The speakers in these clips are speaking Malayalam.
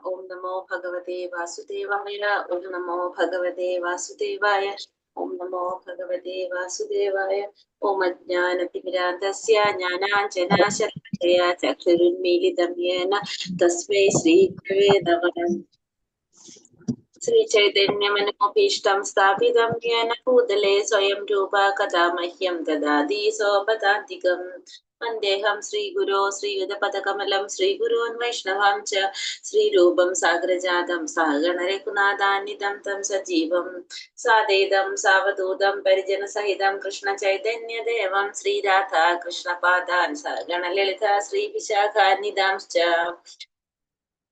ओम नमो भगवते वासुदेवाय। ओम नमो भगवते वासुदेवाय। ओम नमो भगवते वासुदेवाय। ओम अज्ञानतिमिरान्धस्य ज्ञानाञ्जनाशलाकया चक्षुरुन्मीलितं येन तस्मै श्रीगुरवे नमः। श्रीचैतन्यमनोभीष्टं स्थापितं येन भूतले स्वयं रूपा कदा मह्यं ददाति सोपदान्तिकम्। वन्देऽहं श्रीगुरो श्रीयुतपदकमलं श्रीगुरोन् वैष्णवां च श्रीरूपं साग्रजातं सहगणरघुनाथान्वितं तं सजीवं साद्वैतं सावधूतं परिजनसहितं कृष्णचैतन्यदेवं श्रीराधा कृष्णपादान् सहगणललिता श्रीविशाखान्वितांश्च।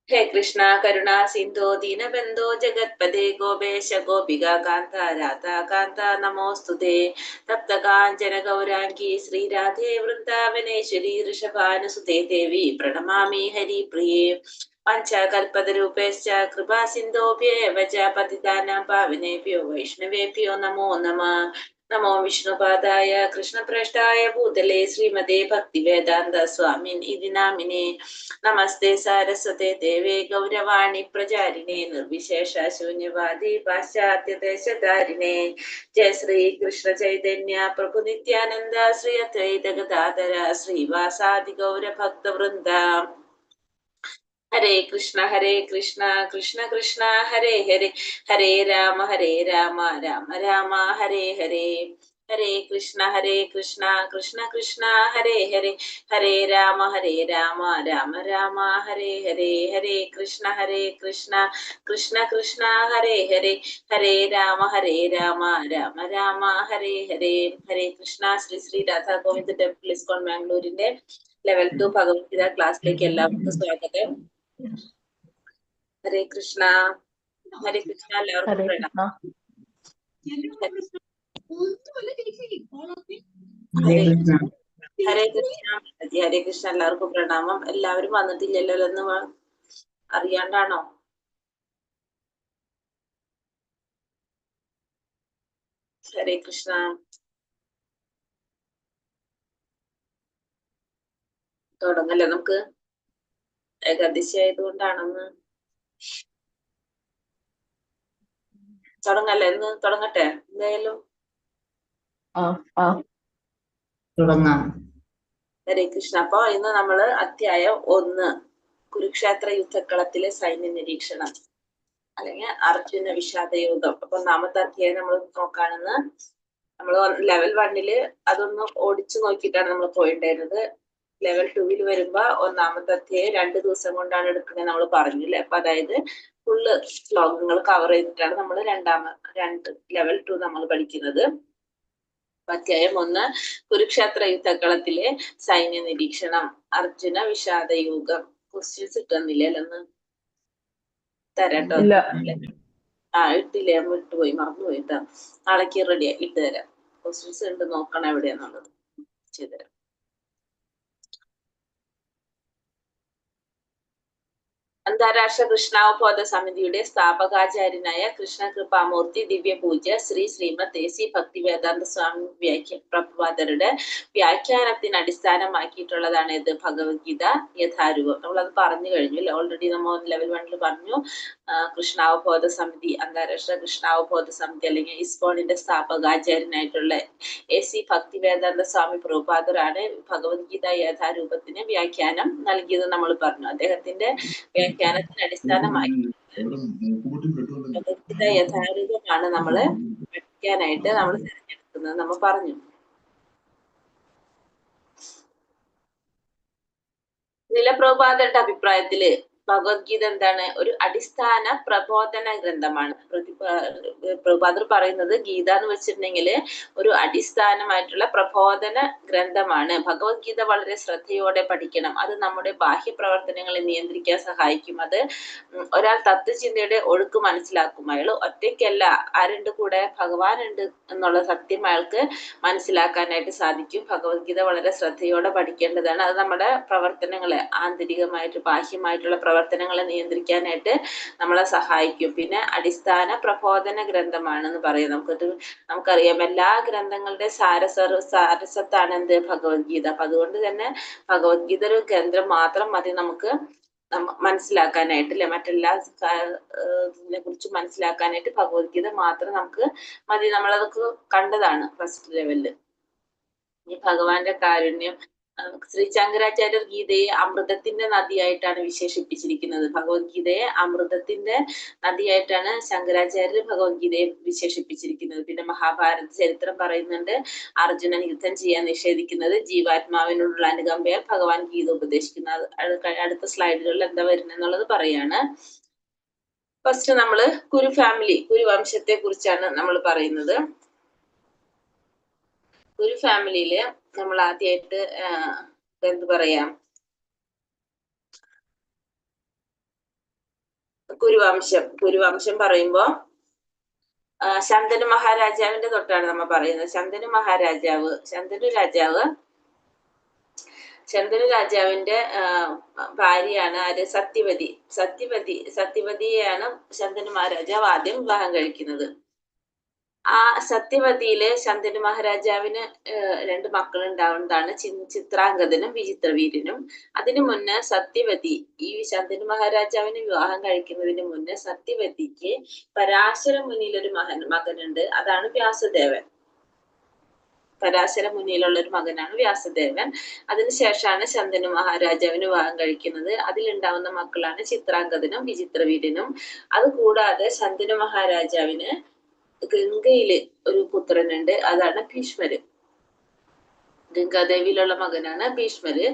हे कृष्णा करुणा सिन्धो दीनबन्धो जगत्पते गोपेश गोपिका कान्ता राधा कान्ता नमोऽस्तुते। तप्तकाञ्चन गौराङ्गी श्रीराधे वृन्दावनेश्वरी वृषभानुसुते देवी प्रणमामि हरिप्रिये। पञ्चकल्पतरूपेश्च कृपा सिन्धोभ्येव च पतितानां पावनेभ्यो वैष्णवेभ्यो नमो नमः। नमो विष्णुपादाय कृष्णप्रेष्ठाय भूतले श्रीमते भक्तिवेदान्त स्वामिन् इति नामिने। नमस्ते सारस्वते देवे गौरवाणी प्रचारिणे निर्विशेष शून्यवादी पाश्चात्यदेशधारिणे। जय श्री कृष्ण चैतन्य प्रभु नित्यानंद श्री अद्वैत गदाधर श्रीवासादि गौर भक्त वृंदा। हरे कृष्ण कृष्ण कृष्ण हरे हरे, हरे राम राम राम हरे हरे। हरे कृष्ण कृष्ण कृष्ण हरे हरे, हरे राम राम राम हरे हरे। हरे कृष्ण कृष्ण कृष्ण हरे हरे, हरे राम राम हरे हरे। हरे कृष्ण। ശ്രീ ശ്രീ രാധാ ഗോവിന്ദ് ടെമ്പിൾ ഇസ്കോൺ ബാംഗ്ലൂരിന്റെ ലെവൽ 2 ഭഗവത്ഗീത ക്ലാസ്സിലേക്ക് എല്ലാവർക്കും സ്വാഗതം. ഹരേ കൃഷ്ണ എല്ലാവർക്കും പ്രണാമം. ഹരേ കൃഷ്ണ എല്ലാവർക്കും പ്രണാമം. എല്ലാവരും വന്നിട്ടില്ലല്ലോ എന്ന് അറിയാണ്ടാണോ? ഹരേ കൃഷ്ണ. തുടങ്ങല്ലേ നമുക്ക്? ഏകാദശി ആയതുകൊണ്ടാണെന്ന് തുടങ്ങല്ലേ? എന്ന് തുടങ്ങട്ടെ എന്തായാലും. തുടങ്ങാം. ഹരേ കൃഷ്ണ. അപ്പൊ ഇന്ന് നമ്മള് അധ്യായം 1 കുരുക്ഷേത്ര യുദ്ധക്കളത്തിലെ സൈന്യ നിരീക്ഷണം അല്ലെങ്കിൽ അർജുന വിഷാദയോഗം. അപ്പൊ ഒന്നാമത്തെ അധ്യായം നമ്മൾ നോക്കാണെന്ന്. നമ്മൾ ലെവൽ 1 അതൊന്ന് ഓടിച്ചു നോക്കിയിട്ടാണ് നമ്മൾ പോയിണ്ടായിരുന്നത്. ലെവൽ 2 വരുമ്പോ ഒന്നാമത്തെ അധ്യായം 2 ദിവസം കൊണ്ടാണ് എടുക്കുന്നത് നമ്മൾ പറഞ്ഞില്ലേ. അപ്പൊ അതായത് ഫുള്ള് ശ്ലോകങ്ങൾ കവർ ചെയ്തിട്ടാണ് നമ്മൾ ലെവൽ 2 നമ്മൾ പഠിക്കുന്നത്. അധ്യായം 1 കുരുക്ഷേത്ര യുദ്ധക്കളത്തിലെ സൈന്യ നിരീക്ഷണം അർജുന വിഷാദയോഗം. ക്വസ്റ്റ്യൻസ് ഇട്ടുന്നില്ലെന്ന് തരാട്ടോ. ഇട്ടില്ലേ? വിട്ടുപോയി, മറന്നുപോയി കേട്ടോ. നാളേക്ക് റെഡിയാ ഇട്ട് തരാം. ക്വസ്റ്റ്യൻസ് ഉണ്ട്, നോക്കണം എവിടെയാന്നുള്ളത് ചെയ്തുതരാം. അന്താരാഷ്ട്ര കൃഷ്ണാവബോധ സമിതിയുടെ സ്ഥാപകാചാര്യനായ കൃഷ്ണകൃപാമൂർത്തി ദിവ്യപൂജ്യ ശ്രീ ശ്രീമദ് എ.സി. ഭക്തിവേദാന്ത സ്വാമി പ്രഭുപാദരുടെ വ്യാഖ്യാനത്തിന് അടിസ്ഥാനമാക്കിയിട്ടുള്ളതാണ് ഇത് ഭഗവത്ഗീത യഥാരൂപം. നമ്മളത് പറഞ്ഞു കഴിഞ്ഞു, ഓൾറെഡി നമ്മൾ ലെവൽ 1 പറഞ്ഞു. കൃഷ്ണാവബോധ സമിതി, അന്താരാഷ്ട്ര കൃഷ്ണാവബോധ സമിതി അല്ലെങ്കിൽ ഇസ്കോണിന്റെ സ്ഥാപകാചാര്യനായിട്ടുള്ള എ.സി. ഭക്തിവേദാന്ത സ്വാമി പ്രഭുപാദരാണ് ഭഗവത്ഗീത യഥാരൂപത്തിന് വ്യാഖ്യാനം നൽകിയത് നമ്മൾ പറഞ്ഞു. അദ്ദേഹത്തിന്റെ വ്യാഖ്യാനത്തിന് അടിസ്ഥാനമായി ഭഗവത്ഗീത യഥാരൂപമാണ് നമ്മള് പഠിക്കാനായിട്ട് നമ്മൾ തിരഞ്ഞെടുക്കുന്നത് നമ്മൾ പറഞ്ഞു. പ്രഭുപാദരുടെ അഭിപ്രായത്തില് ഭഗവത്ഗീത എന്താണ്? ഒരു അടിസ്ഥാന പ്രബോധന ഗ്രന്ഥമാണ്. പ്രഭുപാദർ പറയുന്നത് ഗീത എന്ന് വെച്ചിട്ടുണ്ടെങ്കിൽ ഒരു അടിസ്ഥാനമായിട്ടുള്ള പ്രബോധന ഗ്രന്ഥമാണ്. ഭഗവത്ഗീത വളരെ ശ്രദ്ധയോടെ പഠിക്കണം. അത് നമ്മുടെ ബാഹ്യ പ്രവർത്തനങ്ങളെ നിയന്ത്രിക്കാൻ സഹായിക്കും. അത് ഒരാൾ തത്വചിന്തയുടെ ഒഴുക്ക് മനസ്സിലാക്കും. അയാൾ ഒറ്റയ്ക്കല്ല, ആരുണ്ട് കൂടെ? ഭഗവാൻ ഉണ്ട് എന്നുള്ള സത്യം അയാൾക്ക് മനസ്സിലാക്കാനായിട്ട് സാധിക്കും. ഭഗവത്ഗീത വളരെ ശ്രദ്ധയോടെ പഠിക്കേണ്ടതാണ്. അത് നമ്മുടെ പ്രവർത്തനങ്ങളെ, ആന്തരികമായിട്ട് ബാഹ്യമായിട്ടുള്ള പ്രവർത്തനങ്ങളെ നിയന്ത്രിക്കാനായിട്ട് നമ്മളെ സഹായിക്കും. പിന്നെ അടിസ്ഥാന പ്രബോധന ഗ്രന്ഥമാണെന്ന് പറയും. നമുക്കറിയാം എല്ലാ ഗ്രന്ഥങ്ങളുടെ സാരസത്താണ് എന്ത്? ഭഗവത്ഗീത. അപ്പൊ അതുകൊണ്ട് തന്നെ ഭഗവത്ഗീത ഒരു ഗ്രന്ഥം മാത്രം മതി നമുക്ക് മനസ്സിലാക്കാനായിട്ട്, അല്ലെ? മറ്റെല്ലാ ഇതിനെ കുറിച്ച് മനസ്സിലാക്കാനായിട്ട് ഭഗവത്ഗീത മാത്രം നമുക്ക് മതി. നമ്മളതൊക്കെ കണ്ടതാണ് ഫസ്റ്റ് ലെവലില്. ഈ ഭഗവാന്റെ കാരുണ്യം, ശ്രീ ശങ്കരാചാര്യർ ഗീതയെ അമൃതത്തിന്റെ നദിയായിട്ടാണ് വിശേഷിപ്പിച്ചിരിക്കുന്നത്. ഭഗവത്ഗീതയെ അമൃതത്തിന്റെ നദിയായിട്ടാണ് ശങ്കരാചാര്യർ ഭഗവത്ഗീതയെ വിശേഷിപ്പിച്ചിരിക്കുന്നത്. പിന്നെ മഹാഭാരത ചരിത്രം പറയുന്നുണ്ട്, അർജുനൻ യുദ്ധം ചെയ്യാൻ നിഷേധിക്കുന്നത് ജീവാത്മാവിനോടുള്ള അനുകമ്പയാൽ ഭഗവാൻ ഗീത ഉപദേശിക്കുന്നത്. അടുത്ത സ്ലൈഡുകളിൽ എന്താ വരുന്നെന്നുള്ളത് പറയാണ്. ഫസ്റ്റ് നമ്മള് കുരു വംശത്തെ കുറിച്ചാണ് നമ്മൾ പറയുന്നത്. കുരു ഫാമിലിയില് നമ്മൾ ആദ്യമായിട്ട് എന്ത് പറയാം, കുരുവംശം പറയുമ്പോ ശന്തനു മഹാരാജാവിന്റെ തൊട്ടാണ് നമ്മൾ പറയുന്നത്. ശന്തനു രാജാവിന്റെ ഭാര്യയാണ് ആര്? സത്യവതിയെയാണ് ശന്തനു മഹാരാജാവ് ആദ്യം വിവാഹം കഴിക്കുന്നത്. ആ സത്യവതിയിലെ ശന്തനു മഹാരാജാവിന് 2 മക്കൾ ഉണ്ടാവുന്നതാണ് ചിത്രാംഗതനും വിചിത്രവീര്യനും. അതിനു മുന്നേ സത്യവതി, ഈ ശന്തനു മഹാരാജാവിന് വിവാഹം കഴിക്കുന്നതിന് മുന്നേ സത്യവതിക്ക് പരാശര മുനിയിൽ ഒരു മകനുണ്ട്. അതാണ് വ്യാസദേവൻ. പരാശര മുനിയിലുള്ള ഒരു മകനാണ് വ്യാസദേവൻ. അതിനുശേഷമാണ് ശന്തനു മഹാരാജാവിന് വിവാഹം കഴിക്കുന്നത്. അതിലുണ്ടാവുന്ന മക്കളാണ് ചിത്രാംഗതനും വിചിത്രവീര്യനും. അതുകൂടാതെ ശന്തനു മഹാരാജാവിന് ഗംഗയില് ഒരു പുത്രനുണ്ട്, അതാണ് ഭീഷ്മര്. ഗംഗാദേവിയിലുള്ള മകനാണ് ഭീഷ്മര്.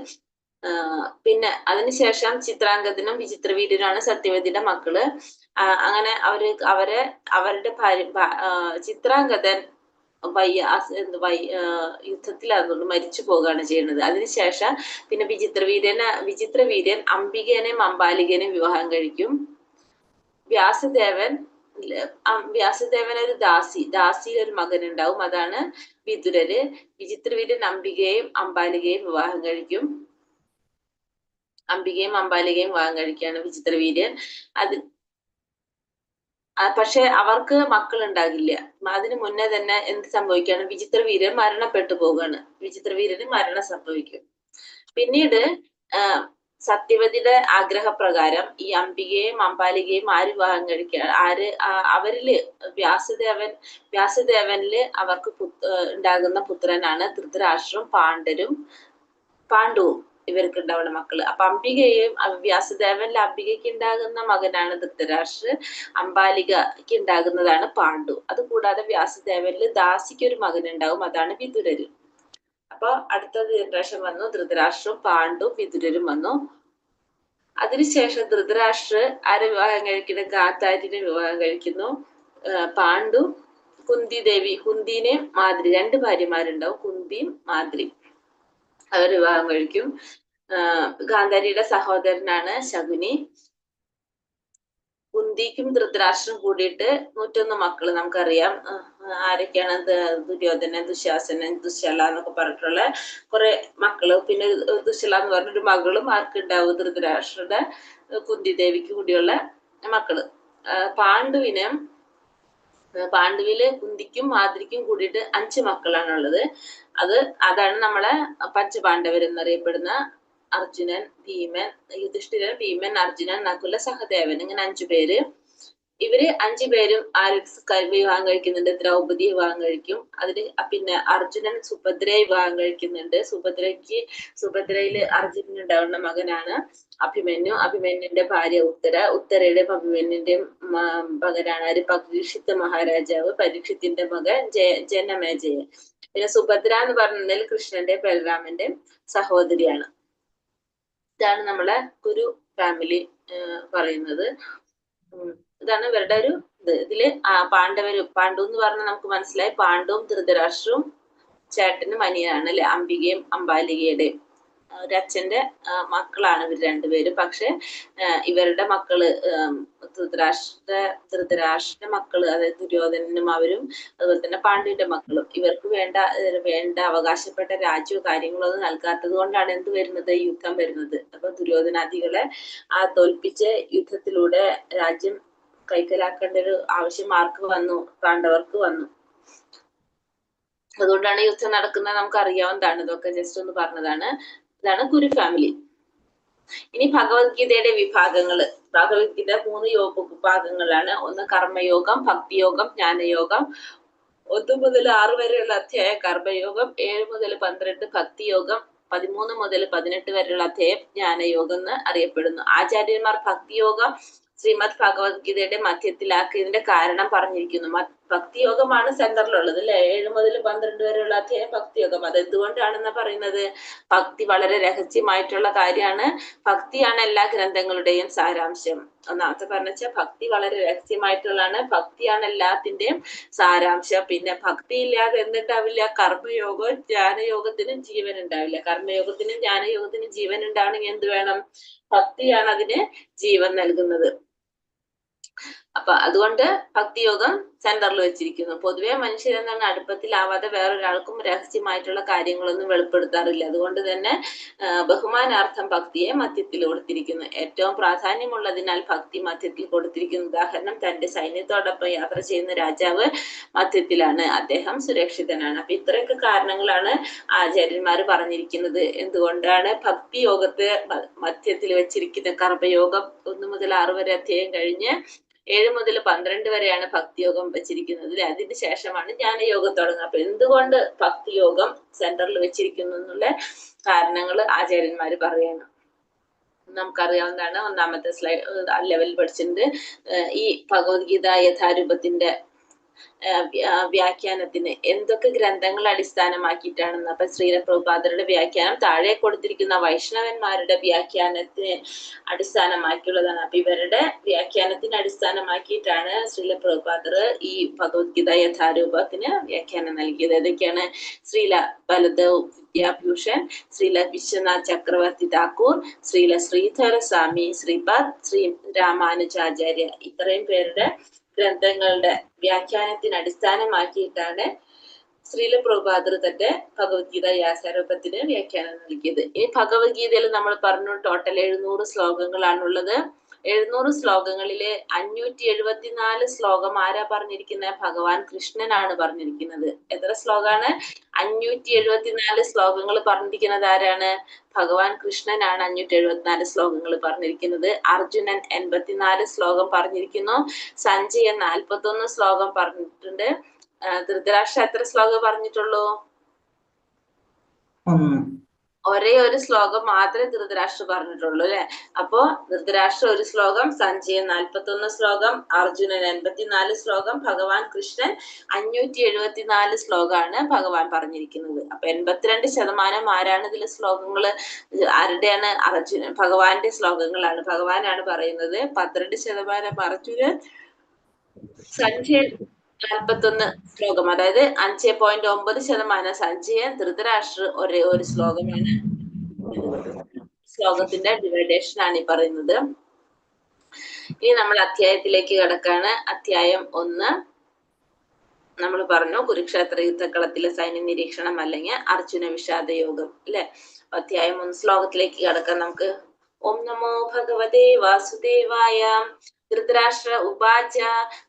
പിന്നെ അതിനുശേഷം ചിത്രാംഗതനും വിചിത്രവീര്യനുമാണ് സത്യവതിയുടെ മക്കള്. അങ്ങനെ അവരുടെ ചിത്രാംഗതൻ യുദ്ധത്തിലാകുന്നു മരിച്ചു പോവുകയാണ് ചെയ്യുന്നത്. അതിനുശേഷം പിന്നെ വിചിത്രവീര്യൻ അംബികേനെയും അംബാലികേനെയും വിവാഹം കഴിക്കും. വ്യാസദേവൻ ഒരു ദാസിയിൽ ഒരു മകൻ ഉണ്ടാവും, അതാണ് വിതുരര്. വിചിത്രവീര്യൻ അംബികയും അംബാലികയും വിവാഹം കഴിക്കും. വിവാഹം വിചിത്രവീര്യൻ. പക്ഷെ അവർക്ക് മക്കൾ ഉണ്ടാകില്ല. അതിനു മുന്നേ തന്നെ എന്ത് സംഭവിക്കുകയാണ്? വിചിത്രവീര്യൻ മരണപ്പെട്ടു പോവുകയാണ്. വിചിത്രവീര്യന് മരണം സംഭവിക്കും. പിന്നീട് സത്യവതിയുടെ ആഗ്രഹപ്രകാരം ഈ അംബികയും അംബാലികയും ആര് വിവാഹം കഴിക്കുക? അവരില് വ്യാസദേവനില് അവർക്ക് ഉണ്ടാകുന്ന പുത്രനാണ് ധൃതരാഷ്ട്രവും പാണ്ഡുവും. ഇവർക്ക് ഉണ്ടാവുന്ന മക്കള്. അപ്പൊ വ്യാസദേവനിൽ അംബികയ്ക്ക് ഉണ്ടാകുന്ന മകനാണ് ധൃതരാഷ്ട്ര, അംബാലികയ്ക്ക് ഉണ്ടാകുന്നതാണ് പാണ്ഡു. അതുകൂടാതെ വ്യാസദേവനിൽ ദാസിക്ക് ഒരു മകനുണ്ടാവും, അതാണ് വിതുരര്. അപ്പൊ അടുത്ത ജനറേഷൻ വന്നു, ധൃതരാഷ്ട്രവും പാണ്ഡുവും വിതുരരും വന്നു. അതിനുശേഷം ധൃതരാഷ്ട്ര ആരെ വിവാഹം കഴിക്കുന്നു? ഗാന്ധാരിനെ വിവാഹം കഴിക്കുന്നു. പാണ്ഡു കുന്തിനെയും മാദ്രി, 2 ഭാര്യമാരുണ്ടാവും, കുന്തിയും മാദ്രിയും. അവർ വിവാഹം കഴിക്കും. ഗാന്ധാരിയുടെ സഹോദരനാണ് ശകുനി. കുന്തിക്കും ധൃതരാഷ്ട്രം കൂടിയിട്ട് 101 മക്കള്. നമുക്കറിയാം ആരൊക്കെയാണ്, ദുര്യോധനൻ, ദുശാസനൻ, ദുശ്ശല എന്നൊക്കെ പറഞ്ഞിട്ടുള്ള കുറെ മക്കള്. പിന്നെ ദുശ്ശല എന്ന് പറഞ്ഞൊരു മകളും ആർക്കുണ്ടാവും, ധൃതരാഷ്ട്രയുടെ കുന്തി ദേവിക്ക് കൂടിയുള്ള മക്കള്. പാണ്ഡുവില് കുന്തിക്കും മാദ്രിക്കും കൂടിയിട്ട് 5 മക്കളാണുള്ളത്. അതാണ് നമ്മളെ പഞ്ചപാണ്ഡവരെന്നറിയപ്പെടുന്ന അർജുനൻ, ഭീമൻ, യുധിഷ്ഠിരൻ, ഭീമൻ, അർജുനൻ, നകുല, സഹദേവൻ, ഇങ്ങനെ 5 പേര്. ഇവര് 5 പേരും വിവാഹം കഴിക്കുന്നുണ്ട്. ദ്രൗപദിയെ വിവാഹം കഴിക്കും. അതിന് പിന്നെ അർജുനൻ സുഭദ്രയെ വിവാഹം കഴിക്കുന്നുണ്ട്. സുഭദ്രയില് അർജുനൻ ഉണ്ടാവുന്ന മകനാണ് അഭിമന്യു. അഭിമന്യുന്റെ ഭാര്യ ഉത്തരയുടെ അഭിമന്യുന്റെ മകനാണ് പരീക്ഷിത്ത് മഹാരാജാവ്. പരീക്ഷിത്തിന്റെ മകൻ ജനമേജയൻ. പിന്നെ സുഭദ്ര എന്ന് പറഞ്ഞാൽ കൃഷ്ണന്റെ ബലരാമന്റെ സഹോദരിയാണ്. ഇതാണ് നമ്മളെ കുരു ഫാമിലി പറയുന്നത്. ഇതാണ് ഇവരുടെ ഒരു ഇതില് പാണ്ഡു എന്ന് പറഞ്ഞാൽ നമുക്ക് മനസ്സിലായി, പാണ്ഡുവും ധൃതരാഷ്ട്രവും ചേട്ടനും അനിയനാണ് അല്ലെ, അംബികയും അംബാലികയുടെയും ഒരച്ഛന്റെ മക്കളാണ് ഇവർ രണ്ടുപേരും. പക്ഷെ ഇവരുടെ മക്കള് ധൃതരാഷ്ട്ര മക്കള്, അതായത് ദുര്യോധനനും അവരും അതുപോലെ തന്നെ പാണ്ഡുവിന്റെ മക്കളും ഇവർക്ക് വേണ്ട അവകാശപ്പെട്ട രാജ്യവും കാര്യങ്ങളൊന്നും നൽകാത്തത് കൊണ്ടാണ് എന്ത് വരുന്നത്, യുദ്ധം വരുന്നത്. അപ്പൊ ദുര്യോധനാദികളെ തോൽപ്പിച്ച യുദ്ധത്തിലൂടെ രാജ്യം കൈക്കലാക്കേണ്ട ഒരു ആവശ്യം ആർക്ക് വന്നു, പാണ്ഡവർക്ക് വന്നു. അതുകൊണ്ടാണ് യുദ്ധം നടക്കുന്നത്. നമുക്ക് അറിയാവുന്നതാണ്. ഇതൊക്കെ ജസ്റ്റ് ഒന്ന് പറഞ്ഞതാണ്. ഇതാണ് കുരു ഫാമിലി. ഇനി ഭഗവത്ഗീതയുടെ വിഭാഗങ്ങള്. ഭഗവത്ഗീത 3 വിഭാഗങ്ങളാണ്. ഒന്ന് കർമ്മയോഗം, ഭക്തിയോഗം, ജ്ഞാനയോഗം. 1 മുതൽ 6 വരെയുള്ള അധ്യായം കർമ്മയോഗം, 7 മുതൽ 12 ഭക്തിയോഗം, 13 മുതൽ 18 വരെയുള്ള അധ്യായം ജ്ഞാനയോഗം എന്ന് അറിയപ്പെടുന്നു. ആചാര്യന്മാർ ഭക്തിയോഗം ശ്രീമദ് ഭഗവത്ഗീതയുടെ മധ്യത്തിലാക്കിയതിന്റെ കാരണം പറഞ്ഞിരിക്കുന്നു. ഭക്തിയോഗമാണ് സെന്ററിലുള്ളത് അല്ലെ. 7 മുതൽ 12 വരെയുള്ള അധ്യായം ഭക്തിയോഗം. അത് എന്തുകൊണ്ടാണെന്ന് പറയുന്നത്, ഭക്തി വളരെ രഹസ്യമായിട്ടുള്ള കാര്യമാണ്. ഭക്തിയാണ് എല്ലാ ഗ്രന്ഥങ്ങളുടെയും സാരാംശം. ഒന്നാമത്തെ പറഞ്ഞാൽ ഭക്തി വളരെ രഹസ്യമായിട്ടുള്ളതാണ്. ഭക്തിയാണ് എല്ലാത്തിന്റെയും സാരാംശം. പിന്നെ ഭക്തി ഇല്ലാതെ എന്തുണ്ടാവില്ല, കർമ്മയോഗവും ജ്ഞാനയോഗത്തിനും ജീവൻ ഉണ്ടാവില്ല. കർമ്മയോഗത്തിനും ജ്ഞാനയോഗത്തിനും ജീവൻ ഉണ്ടാവണമെങ്കിൽ എന്ത് വേണം, ഭക്തിയാണ് അതിന് ജീവൻ നൽകുന്നത്. അപ്പൊ അതുകൊണ്ട് ഭക്തിയോഗം സെന്ററിൽ വെച്ചിരിക്കുന്നു. പൊതുവെ മനുഷ്യരെന്നാണ് അടുപ്പത്തിലാവാതെ വേറൊരാൾക്കും രഹസ്യമായിട്ടുള്ള കാര്യങ്ങളൊന്നും വെളിപ്പെടുത്താറില്ല. അതുകൊണ്ട് തന്നെ ബഹുമാനാർത്ഥം ഭക്തിയെ മധ്യത്തിൽ കൊടുത്തിരിക്കുന്നു. ഏറ്റവും പ്രാധാന്യമുള്ളതിനാൽ ഭക്തി മധ്യത്തിൽ കൊടുത്തിരിക്കുന്നു. ഉദാഹരണം, തന്റെ സൈന്യത്തോടൊപ്പം യാത്ര ചെയ്യുന്ന രാജാവ് മധ്യത്തിലാണ്, അദ്ദേഹം സുരക്ഷിതനാണ്. അപ്പൊ ഇത്രയൊക്കെ കാരണങ്ങളാണ് ആചാര്യന്മാർ പറഞ്ഞിരിക്കുന്നത്. എന്തുകൊണ്ടാണ് ഭക്തി യോഗത്തെ മധ്യത്തിൽ വെച്ചിരിക്കുന്ന. കർമ്മയോഗം 1 മുതൽ 6 വരെ അധ്യായം കഴിഞ്ഞ് 7 മുതൽ 12 വരെയാണ് ഭക്തിയോഗം വെച്ചിരിക്കുന്നത്. അതിന് ശേഷമാണ് ജ്ഞാനയോഗം തുടങ്ങുന്നത്. അപ്പൊ എന്തുകൊണ്ട് ഭക്തിയോഗം സെന്ററിൽ വെച്ചിരിക്കുന്നു എന്നുള്ള കാരണങ്ങൾ ആചാര്യന്മാര് പറയണം. നമുക്കറിയാവുന്നതാണ്. 1ാമത്തെ ലെവലിൽ പഠിച്ചിട്ടുണ്ട്. ഈ ഭഗവത്ഗീത യഥാരൂപത്തിന്റെ വ്യാഖ്യാനത്തിന് എന്തൊക്കെ ഗ്രന്ഥങ്ങൾ അടിസ്ഥാനമാക്കിയിട്ടാണെന്ന്. അപ്പൊ ശ്രീല പ്രഭുപാദരുടെ വ്യാഖ്യാനം താഴെ കൊടുത്തിരിക്കുന്ന വൈഷ്ണവന്മാരുടെ വ്യാഖ്യാനത്തിന് അടിസ്ഥാനമാക്കിയുള്ളതാണ്. അപ്പൊ ഇവരുടെ വ്യാഖ്യാനത്തിന് അടിസ്ഥാനമാക്കിയിട്ടാണ് ശ്രീല പ്രഭുപാദർ ഈ ഭഗവത്ഗീത യഥാരൂപത്തിന് വ്യാഖ്യാനം നൽകിയത്. ഏതൊക്കെയാണ്? ശ്രീല ബലദേവ് വിദ്യാഭൂഷൺ, ശ്രീല വിശ്വനാഥ് ചക്രവർത്തി താക്കൂർ, ശ്രീല ശ്രീധര സ്വാമി ശ്രീപാദ്, ശ്രീ രാമാനുജാചാര്യ. ഇത്രയും പേരുടെ ഗ്രന്ഥങ്ങളുടെ വ്യാഖ്യാനത്തിന് അടിസ്ഥാനമാക്കിയിട്ടാണ് ശ്രീല പ്രഭുപാദർ തന്റെ ഭഗവത്ഗീത യാഥാരൂപത്തിന് വ്യാഖ്യാനം നൽകിയത്. ഇനി ഭഗവത്ഗീതയിൽ നമ്മൾ പറഞ്ഞു ടോട്ടൽ 700 ശ്ലോകങ്ങളാണുള്ളത്. 700 ശ്ലോകങ്ങളിലെ 574 ശ്ലോകം ആരാ പറഞ്ഞിരിക്കുന്നത്? ഭഗവാൻ കൃഷ്ണനാണ് പറഞ്ഞിരിക്കുന്നത്. എത്ര ശ്ലോകാണ്? 574 ശ്ലോകങ്ങൾ പറഞ്ഞിരിക്കുന്നത് ആരാണ്? ഭഗവാൻ കൃഷ്ണനാണ് 574 ശ്ലോകങ്ങൾ പറഞ്ഞിരിക്കുന്നത്. അർജുനൻ 84 ശ്ലോകം പറഞ്ഞിരിക്കുന്നു. സഞ്ജയൻ 41 ശ്ലോകം പറഞ്ഞിട്ടുണ്ട്. ധൃതരാഷ്ട്ര എത്ര ശ്ലോകം പറഞ്ഞിട്ടുള്ളൂ? ഒരേ ഒരു ശ്ലോകം മാത്രമേ ധൃതരാഷ്ട്ര പറഞ്ഞിട്ടുള്ളൂ അല്ലെ. അപ്പോ ധൃതരാഷ്ട്ര 1 ശ്ലോകം, സഞ്ജയൻ 41 ശ്ലോകം, അർജുനൻ 84 ശ്ലോകം, ഭഗവാൻ കൃഷ്ണൻ 574 ശ്ലോകമാണ് ഭഗവാൻ പറഞ്ഞിരിക്കുന്നത്. അപ്പൊ 82% ആരാണ് ഇതിലെ ശ്ലോകങ്ങള്? ആരുടെയാണ്? അർജുനൻ, ഭഗവാന്റെ ശ്ലോകങ്ങളാണ്. ഭഗവാനാണ് പറയുന്നത്. 12% അർജുനൻ, സഞ്ജയൻ 41 ശ്ലോകം, അതായത് 5.9% സഞ്ജയൻ, ധൃതരാഷ്ട്ര ഒരേ ഒരു ശ്ലോകമാണ്. ശ്ലോകത്തിന്റെ ഡിവൈഡേഷൻ ആണ് ഈ പറയുന്നത്. ഇനി നമ്മൾ അധ്യായത്തിലേക്ക് കടക്കാണ്. അധ്യായം 1 നമ്മൾ പറഞ്ഞു കുരുക്ഷേത്ര യുദ്ധക്കളത്തിലെ സൈന്യ നിരീക്ഷണം അല്ലെങ്കിൽ അർജുന വിഷാദ യോഗം അല്ലെ. അധ്യായം 1 ശ്ലോകത്തിലേക്ക് കടക്കാം നമുക്ക്. ഓം നമോ ഭഗവതേ വാസുദേവായ. ധൃതരാഷ്ട്ര ഉവാച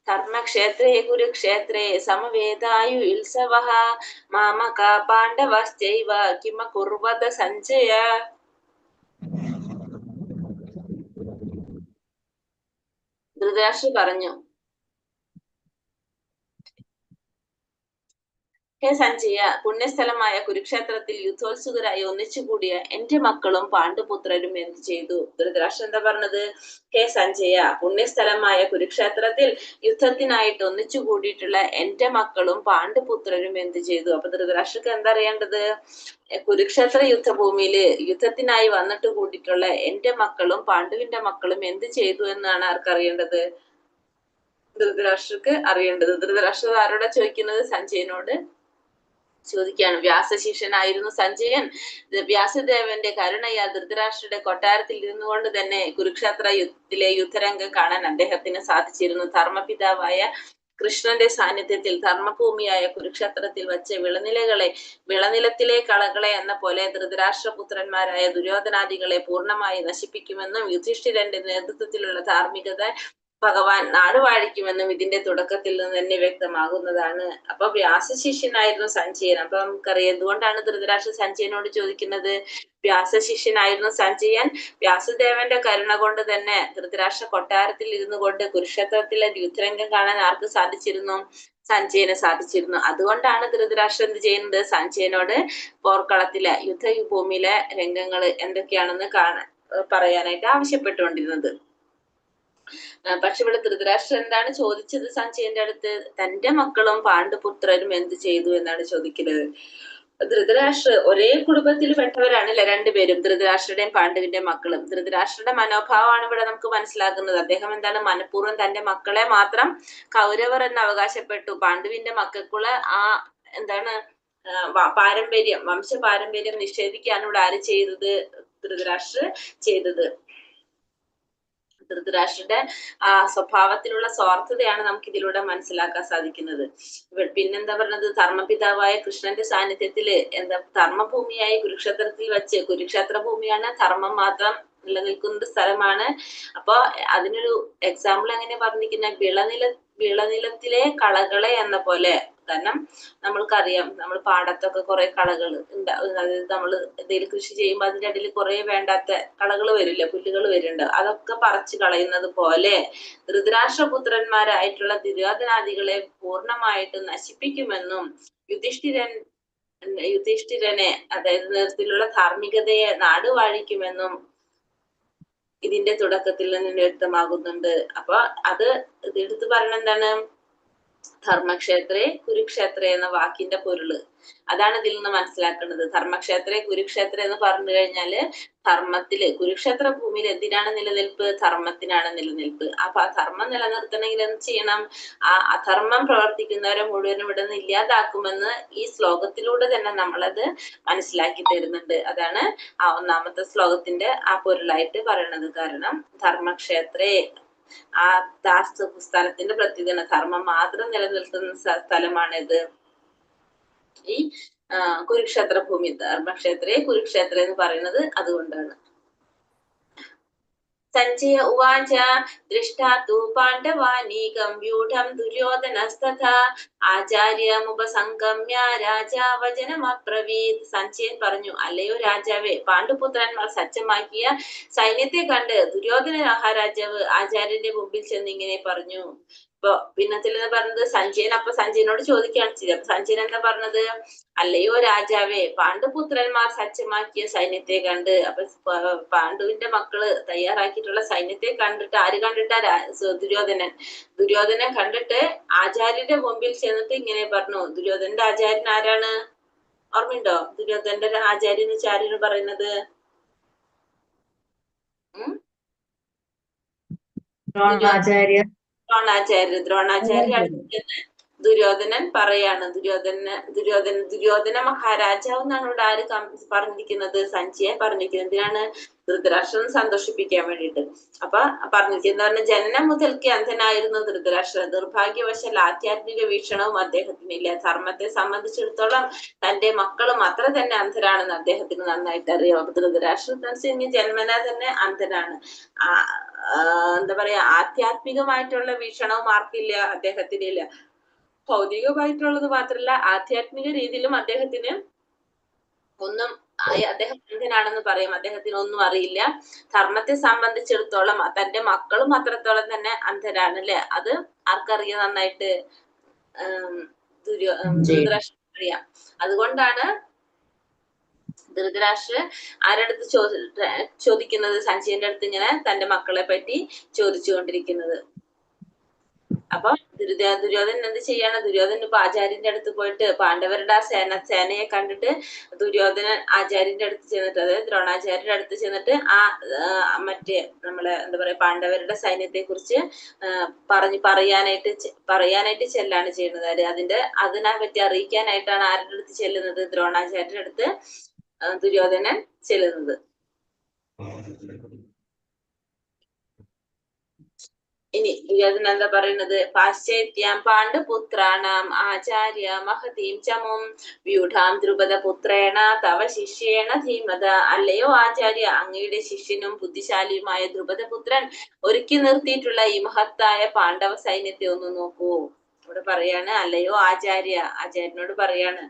ധർമ്മക്ഷേത്രേ കുരുക്ഷേത്രേ സമവേതായുത്സവഃ മാമകാ പാണ്ഡവശ്ചൈവ കിമകുർവത സഞ്ജയ. ധൃതരാഷ്ട്ര പറഞ്ഞു, ഹേ സഞ്ജയ, പുണ്യസ്ഥലമായ കുരുക്ഷേത്രത്തിൽ യുദ്ധോത്സുകരായി ഒന്നിച്ചുകൂടിയ എന്റെ മക്കളും പാണ്ഡുപുത്രരും എന്ത് ചെയ്തു? ധൃതരാഷ്ട്രൻ എന്താ പറഞ്ഞത്? ഹേ സഞ്ജയ, പുണ്യസ്ഥലമായ കുരുക്ഷേത്രത്തിൽ യുദ്ധത്തിനായിട്ട് ഒന്നിച്ചു കൂടിയിട്ടുള്ള എന്റെ മക്കളും പാണ്ഡുപുത്രരും എന്ത് ചെയ്തു? അപ്പൊ ധൃതരാഷ്ട്രക്ക് എന്താ അറിയേണ്ടത്? കുരുക്ഷേത്ര യുദ്ധഭൂമിയില് യുദ്ധത്തിനായി വന്നിട്ട് കൂടിയിട്ടുള്ള എന്റെ മക്കളും പാണ്ഡുവിന്റെ മക്കളും എന്ത് ചെയ്തു എന്നാണ് ആർക്കറിയേണ്ടത്? ധൃതരാഷ്ട്രക്ക് അറിയേണ്ടത്. ധൃതരാഷ്ട്ര ആരോടാ ചോദിക്കുന്നത്? സഞ്ജയനോട് ചോദിക്കുകയാണ്. വ്യാസശിഷ്യനായിരുന്നു സഞ്ജയൻ. വ്യാസദേവന്റെ കരുണയാൽ ധൃതരാഷ്ട്രയുടെ കൊട്ടാരത്തിൽ ഇരുന്നു കൊണ്ട് തന്നെ കുരുക്ഷേത്ര യുദ്ധത്തിലെ യുദ്ധരംഗം കാണാൻ അദ്ദേഹത്തിന് സാധിച്ചിരുന്നു. ധർമ്മപിതാവായ കൃഷ്ണന്റെ സാന്നിധ്യത്തിൽ ധർമ്മഭൂമിയായ കുരുക്ഷേത്രത്തിൽ വച്ച് വിളനിലത്തിലെ കളകളെ എന്ന പോലെ ധൃതരാഷ്ട്രപുത്രന്മാരായ ദുര്യോധനാദികളെ പൂർണ്ണമായി നശിപ്പിക്കുമെന്നും യുധിഷ്ഠിരന്റെ നേതൃത്വത്തിലുള്ള ധാർമ്മികത ഭഗവാൻ നാടുവാഴിക്കുമെന്നും ഇതിന്റെ തുടക്കത്തിൽ നിന്ന് തന്നെ വ്യക്തമാകുന്നതാണ്. അപ്പൊ വ്യാസശിഷ്യനായിരുന്നു സഞ്ജയൻ. അപ്പൊ നമുക്കറിയാം എന്തുകൊണ്ടാണ് ധൃതരാഷ്ട്ര സഞ്ജയനോട് ചോദിക്കുന്നത്? വ്യാസശിഷ്യനായിരുന്നു സഞ്ജയൻ. വ്യാസദേവന്റെ കരുണ കൊണ്ട് തന്നെ ധൃതരാഷ്ട്ര കൊട്ടാരത്തിൽ ഇരുന്നു കൊണ്ട് കുരുക്ഷേത്രത്തിലെ യുദ്ധരംഗം കാണാൻ ആർക്ക് സാധിച്ചിരുന്നു? സഞ്ജയന് സാധിച്ചിരുന്നു. അതുകൊണ്ടാണ് ധൃതരാഷ്ട്രൻ എന്ത് ചെയ്യുന്നത്? സഞ്ജയനോട് പോർക്കളത്തിലെ യുദ്ധഭൂമിയിലെ രംഗങ്ങൾ എന്തൊക്കെയാണെന്ന് പറയാനായിട്ട് ആവശ്യപ്പെട്ടുകൊണ്ടിരുന്നത്. പക്ഷെ ഇവിടെ ധൃതരാഷ്ട്രൻ എന്താണ് ചോദിച്ചത് സഞ്ജയന്റെ അടുത്ത്? തന്റെ മക്കളും പാണ്ഡുപുത്രരും എന്ത് ചെയ്തു എന്നാണ് ചോദിക്കുന്നത്. ധൃതരാഷ്ട്ര ഒരേ കുടുംബത്തിൽ പെട്ടവരാണല്ലേ രണ്ടുപേരും, ധൃതരാഷ്ട്രയുടെയും പാണ്ഡുവിന്റെ മക്കളും. ധൃതരാഷ്ട്രയുടെ മനോഭാവമാണ് ഇവിടെ നമുക്ക് മനസ്സിലാക്കുന്നത്. അദ്ദേഹം എന്താണ് മനഃപൂർവ്വം തന്റെ മക്കളെ മാത്രം കൗരവർ എന്ന് അവകാശപ്പെട്ടു. പാണ്ഡുവിന്റെ മക്കൾക്കുള്ള ആ എന്താണ് പാരമ്പര്യം, വംശപാരമ്പര്യം നിഷേധിക്കാണ് ഇവിടെ ആര് ചെയ്തത്? ധൃതരാഷ്ട്ര ചെയ്തത്. ധൃതരാഷ്ട്രയുടെ ആ സ്വഭാവത്തിലുള്ള സ്വാർത്ഥതയാണ് നമുക്ക് ഇതിലൂടെ മനസ്സിലാക്കാൻ സാധിക്കുന്നത്. പിന്നെന്താ പറഞ്ഞത്? ധർമ്മപിതാവായ കൃഷ്ണന്റെ സാന്നിധ്യത്തില് ധർമ്മഭൂമിയായ കുരുക്ഷേത്രത്തിൽ വെച്ച്, കുരുക്ഷേത്ര ഭൂമിയാണ് ധർമ്മം മാത്രം നിലനിൽക്കുന്ന സ്ഥലമാണ്. അപ്പൊ അതിനൊരു എക്സാമ്പിൾ എങ്ങനെ പറഞ്ഞിരിക്കുന്ന വിളനിലത്തിലെ കളകളെ എന്ന പോലെ. കാരണം നമ്മൾക്കറിയാം, നമ്മൾ പാടത്തൊക്കെ കുറെ കളകൾ ഉണ്ടാവും. അതായത് നമ്മൾ എന്തെങ്കിലും കൃഷി ചെയ്യുമ്പോൾ അതിന്റെ ഇടയിൽ കുറെ വേണ്ടാത്ത കളകൾ വരില്ല, പുല്ലുകൾ വരുന്നുണ്ട്. അതൊക്കെ പറിച്ചു കളയുന്നത് പോലെ ധൃതരാഷ്ട്രപുത്രന്മാരായിട്ടുള്ള ദുര്യോധനാദികളെ പൂർണ്ണമായിട്ട് നശിപ്പിക്കുമെന്നും യുധിഷ്ഠിരനെ അതായത് നേതൃത്വത്തിലുള്ള ധാർമ്മികതയെ നാടുവാഴിക്കുമെന്നും ഇതിന്റെ തുടക്കത്തിൽ നിന്ന് വ്യക്തമാകുന്നുണ്ട്. അപ്പൊ അത് എടുത്ത് പറയണ എന്താണ്? ധർമ്മക്ഷേത്രേ കുരുക്ഷേത്രേ എന്ന വാക്കിന്റെ പൊരുള് അതാണ് ഇതിൽ നിന്ന് മനസ്സിലാക്കുന്നത്. ധർമ്മക്ഷേത്രേ കുരുക്ഷേത്ര എന്ന് പറഞ്ഞു കഴിഞ്ഞാല് ധർമ്മത്തില്, കുരുക്ഷേത്ര ഭൂമിയിൽ എന്തിനാണ് നിലനിൽപ്പ്? ധർമ്മത്തിനാണ് നിലനിൽപ്പ്. അപ്പൊ ആ ധർമ്മം നിലനിർത്തണമെങ്കിൽ എന്ത് ചെയ്യണം? ആ അധർമ്മം പ്രവർത്തിക്കുന്നവരെ മുഴുവനും ഇവിടെ നിന്ന് ഇല്ലാതാക്കുമെന്ന് ഈ ശ്ലോകത്തിലൂടെ തന്നെ നമ്മളത് മനസ്സിലാക്കി തരുന്നുണ്ട്. അതാണ് ആ 1ാമത്തെ ശ്ലോകത്തിന്റെ ആ പൊരുളായിട്ട് പറയണത്. കാരണം ധർമ്മക്ഷേത്രേ ആ സ്ഥലത്തിന്റെ പ്രത്യേകത ധർമ്മം മാത്രം നിലനിൽക്കുന്ന സ്ഥലമാണിത്, ഈ കുരുക്ഷേത്ര ഭൂമി. ധർമ്മക്ഷേത്രേ കുരുക്ഷേത്ര എന്ന് പറയുന്നത് അതുകൊണ്ടാണ്. സഞ്ജയ ഉവാച ദൃഷ്ടാ തു പാണ്ഡവാനീകം വ്യൂഢം ദുര്യോധനസ്തഥാ ആചാര്യമുപസംഗമ്യ രാജാവചനമബ്രവീത്. സഞ്ജയൻ പറഞ്ഞു, അല്ലയോ രാജാവേ, പാണ്ഡുപുത്രന്മാർ സജ്ജമാക്കിയ സൈന്യത്തെ കണ്ട് ദുര്യോധന മഹാരാജാവ് ആചാര്യന്റെ മുമ്പിൽ ചെന്ന് ഇങ്ങനെ പറഞ്ഞു. ഇപ്പൊ പിന്നത്തിൽ എന്ന് പറഞ്ഞത് സഞ്ജയനോട് ചോദിക്കുകയാണ് ചെയ്തത്. അപ്പൊ സഞ്ജയൻ എന്താ പറഞ്ഞത്? അല്ലയോ രാജാവേ, പാണ്ഡുപുത്രന്മാർ സജ്ജമാക്കിയ സൈന്യത്തെ കണ്ട്. അപ്പൊ പാണ്ഡുവിന്റെ മക്കള് തയ്യാറാക്കിയിട്ടുള്ള സൈന്യത്തെ കണ്ടിട്ട് ആര് കണ്ടിട്ടാ? ദുര്യോധനൻ കണ്ടിട്ട് ആചാര്യന്റെ മുമ്പിൽ ചെന്നിട്ട് ഇങ്ങനെ പറഞ്ഞു. ദുര്യോധനന്റെ ആചാര്യൻ ആരാണ്? ഓർമ്മയുണ്ടോ? ദുര്യോധനന്റെ ആചാര്യൻ എന്ന് വെച്ചാൽ ആരാണ് പറയുന്നത്? ദ്രോണാചാര്യ ദുര്യോധനൻ പറയാണ്. ദുര്യോധന മഹാരാജാവ് എന്നാണ് ഇവിടെ ആര് പറഞ്ഞിരിക്കുന്നത്? സഞ്ജയൻ പറഞ്ഞിരിക്കുന്നത്. എന്തിനാണ്? ധൃതരാഷ്ട്രനെ സന്തോഷിപ്പിക്കാൻ വേണ്ടിയിട്ട്. അപ്പൊ പറഞ്ഞിരിക്കുന്ന പറഞ്ഞ ജനനം മുതൽക്ക് അന്ധനായിരുന്നു ധൃതരാഷ്ട്രൻ. ദുർഭാഗ്യവശാൽ ആധ്യാത്മിക വീക്ഷണവും അദ്ദേഹത്തിനില്ല. ധർമ്മത്തെ സംബന്ധിച്ചിടത്തോളം തന്റെ മക്കളും അത്ര തന്നെ അന്ധരാണെന്ന് അദ്ദേഹത്തിന് നന്നായിട്ട് അറിയാം. അപ്പൊ ധൃതരാഷ്ട്രൻ ജന്മനാ തന്നെ അന്ധനാണ്. എന്താ പറയാ, ആധ്യാത്മികമായിട്ടുള്ള വീക്ഷണവും ആർക്കില്ല, അദ്ദേഹത്തിനില്ല. ഭൗതികമായിട്ടുള്ളത് മാത്രല്ല, ആധ്യാത്മിക രീതിയിലും അദ്ദേഹത്തിന് ഒന്നും, അദ്ദേഹം അന്ധനാണെന്ന് പറയും. അദ്ദേഹത്തിന് ഒന്നും അറിയില്ല. ധർമ്മത്തെ സംബന്ധിച്ചിടത്തോളം തന്റെ മക്കളും അത്രത്തോളം തന്നെ അന്ധരാണ് അല്ലെ. അത് ആർക്കറിയാം നന്നായിട്ട്? ധൃതരാഷ്ട്രൻ അറിയാം. അതുകൊണ്ടാണ് ധൃതരാഷ്ട്രൻ ആരടുത്ത് ചോദിക്കുന്നത്? സഞ്ജയന്റെ അടുത്ത് ഇങ്ങനെ തന്റെ മക്കളെ പറ്റി ചോദിച്ചുകൊണ്ടിരിക്കുന്നത്. അപ്പൊ ദുര്യോധനൻ എന്ത് ചെയ്യാണ്? ദുര്യോധനൻ ഇപ്പൊ ആചാര്യന്റെ അടുത്ത് പോയിട്ട് പാണ്ഡവരുടെ ആ സേനയെ കണ്ടിട്ട് ദുര്യോധനൻ ആചാര്യന്റെ അടുത്ത് ചെന്നിട്ട്, അതായത് ദ്രോണാചാര്യരുടെ അടുത്ത് ചെന്നിട്ട് മറ്റേ നമ്മളെ എന്താ പറയാ പാണ്ഡവരുടെ സൈന്യത്തെ കുറിച്ച് പറയാനായിട്ട് ചെല്ലാണ് ചെയ്യുന്നത്. അതിനെ പറ്റി അറിയിക്കാനായിട്ടാണ് ആരുടെ അടുത്ത് ചെല്ലുന്നത്? ദ്രോണാചാര്യരുടെ അടുത്ത് ദുര്യോധനൻ ചെല്ലുന്നത്. ഇനി ദുര്യോധനൻ എന്താ പറയുന്നത്? പാശ്ചാത്യം പാണ്ഡുപുത്രാണാം ആചാര്യ മഹതീം ചമും വ്യൂഢാം ദ്രുപദപുത്രേണ തവ ശിഷ്യേണ ധീമത. അല്ലയോ ആചാര്യ, അങ്ങയുടെ ശിഷ്യനും ബുദ്ധിശാലിയുമായ ദ്രുപദപുത്രൻ ഒരുക്കി നിർത്തിയിട്ടുള്ള ഈ മഹത്തായ പാണ്ഡവ സൈന്യത്തെ ഒന്ന് നോക്കൂ. ഇവിടെ പറയാണ്, അല്ലയോ ആചാര്യ, ആചാര്യനോട് പറയാണ്,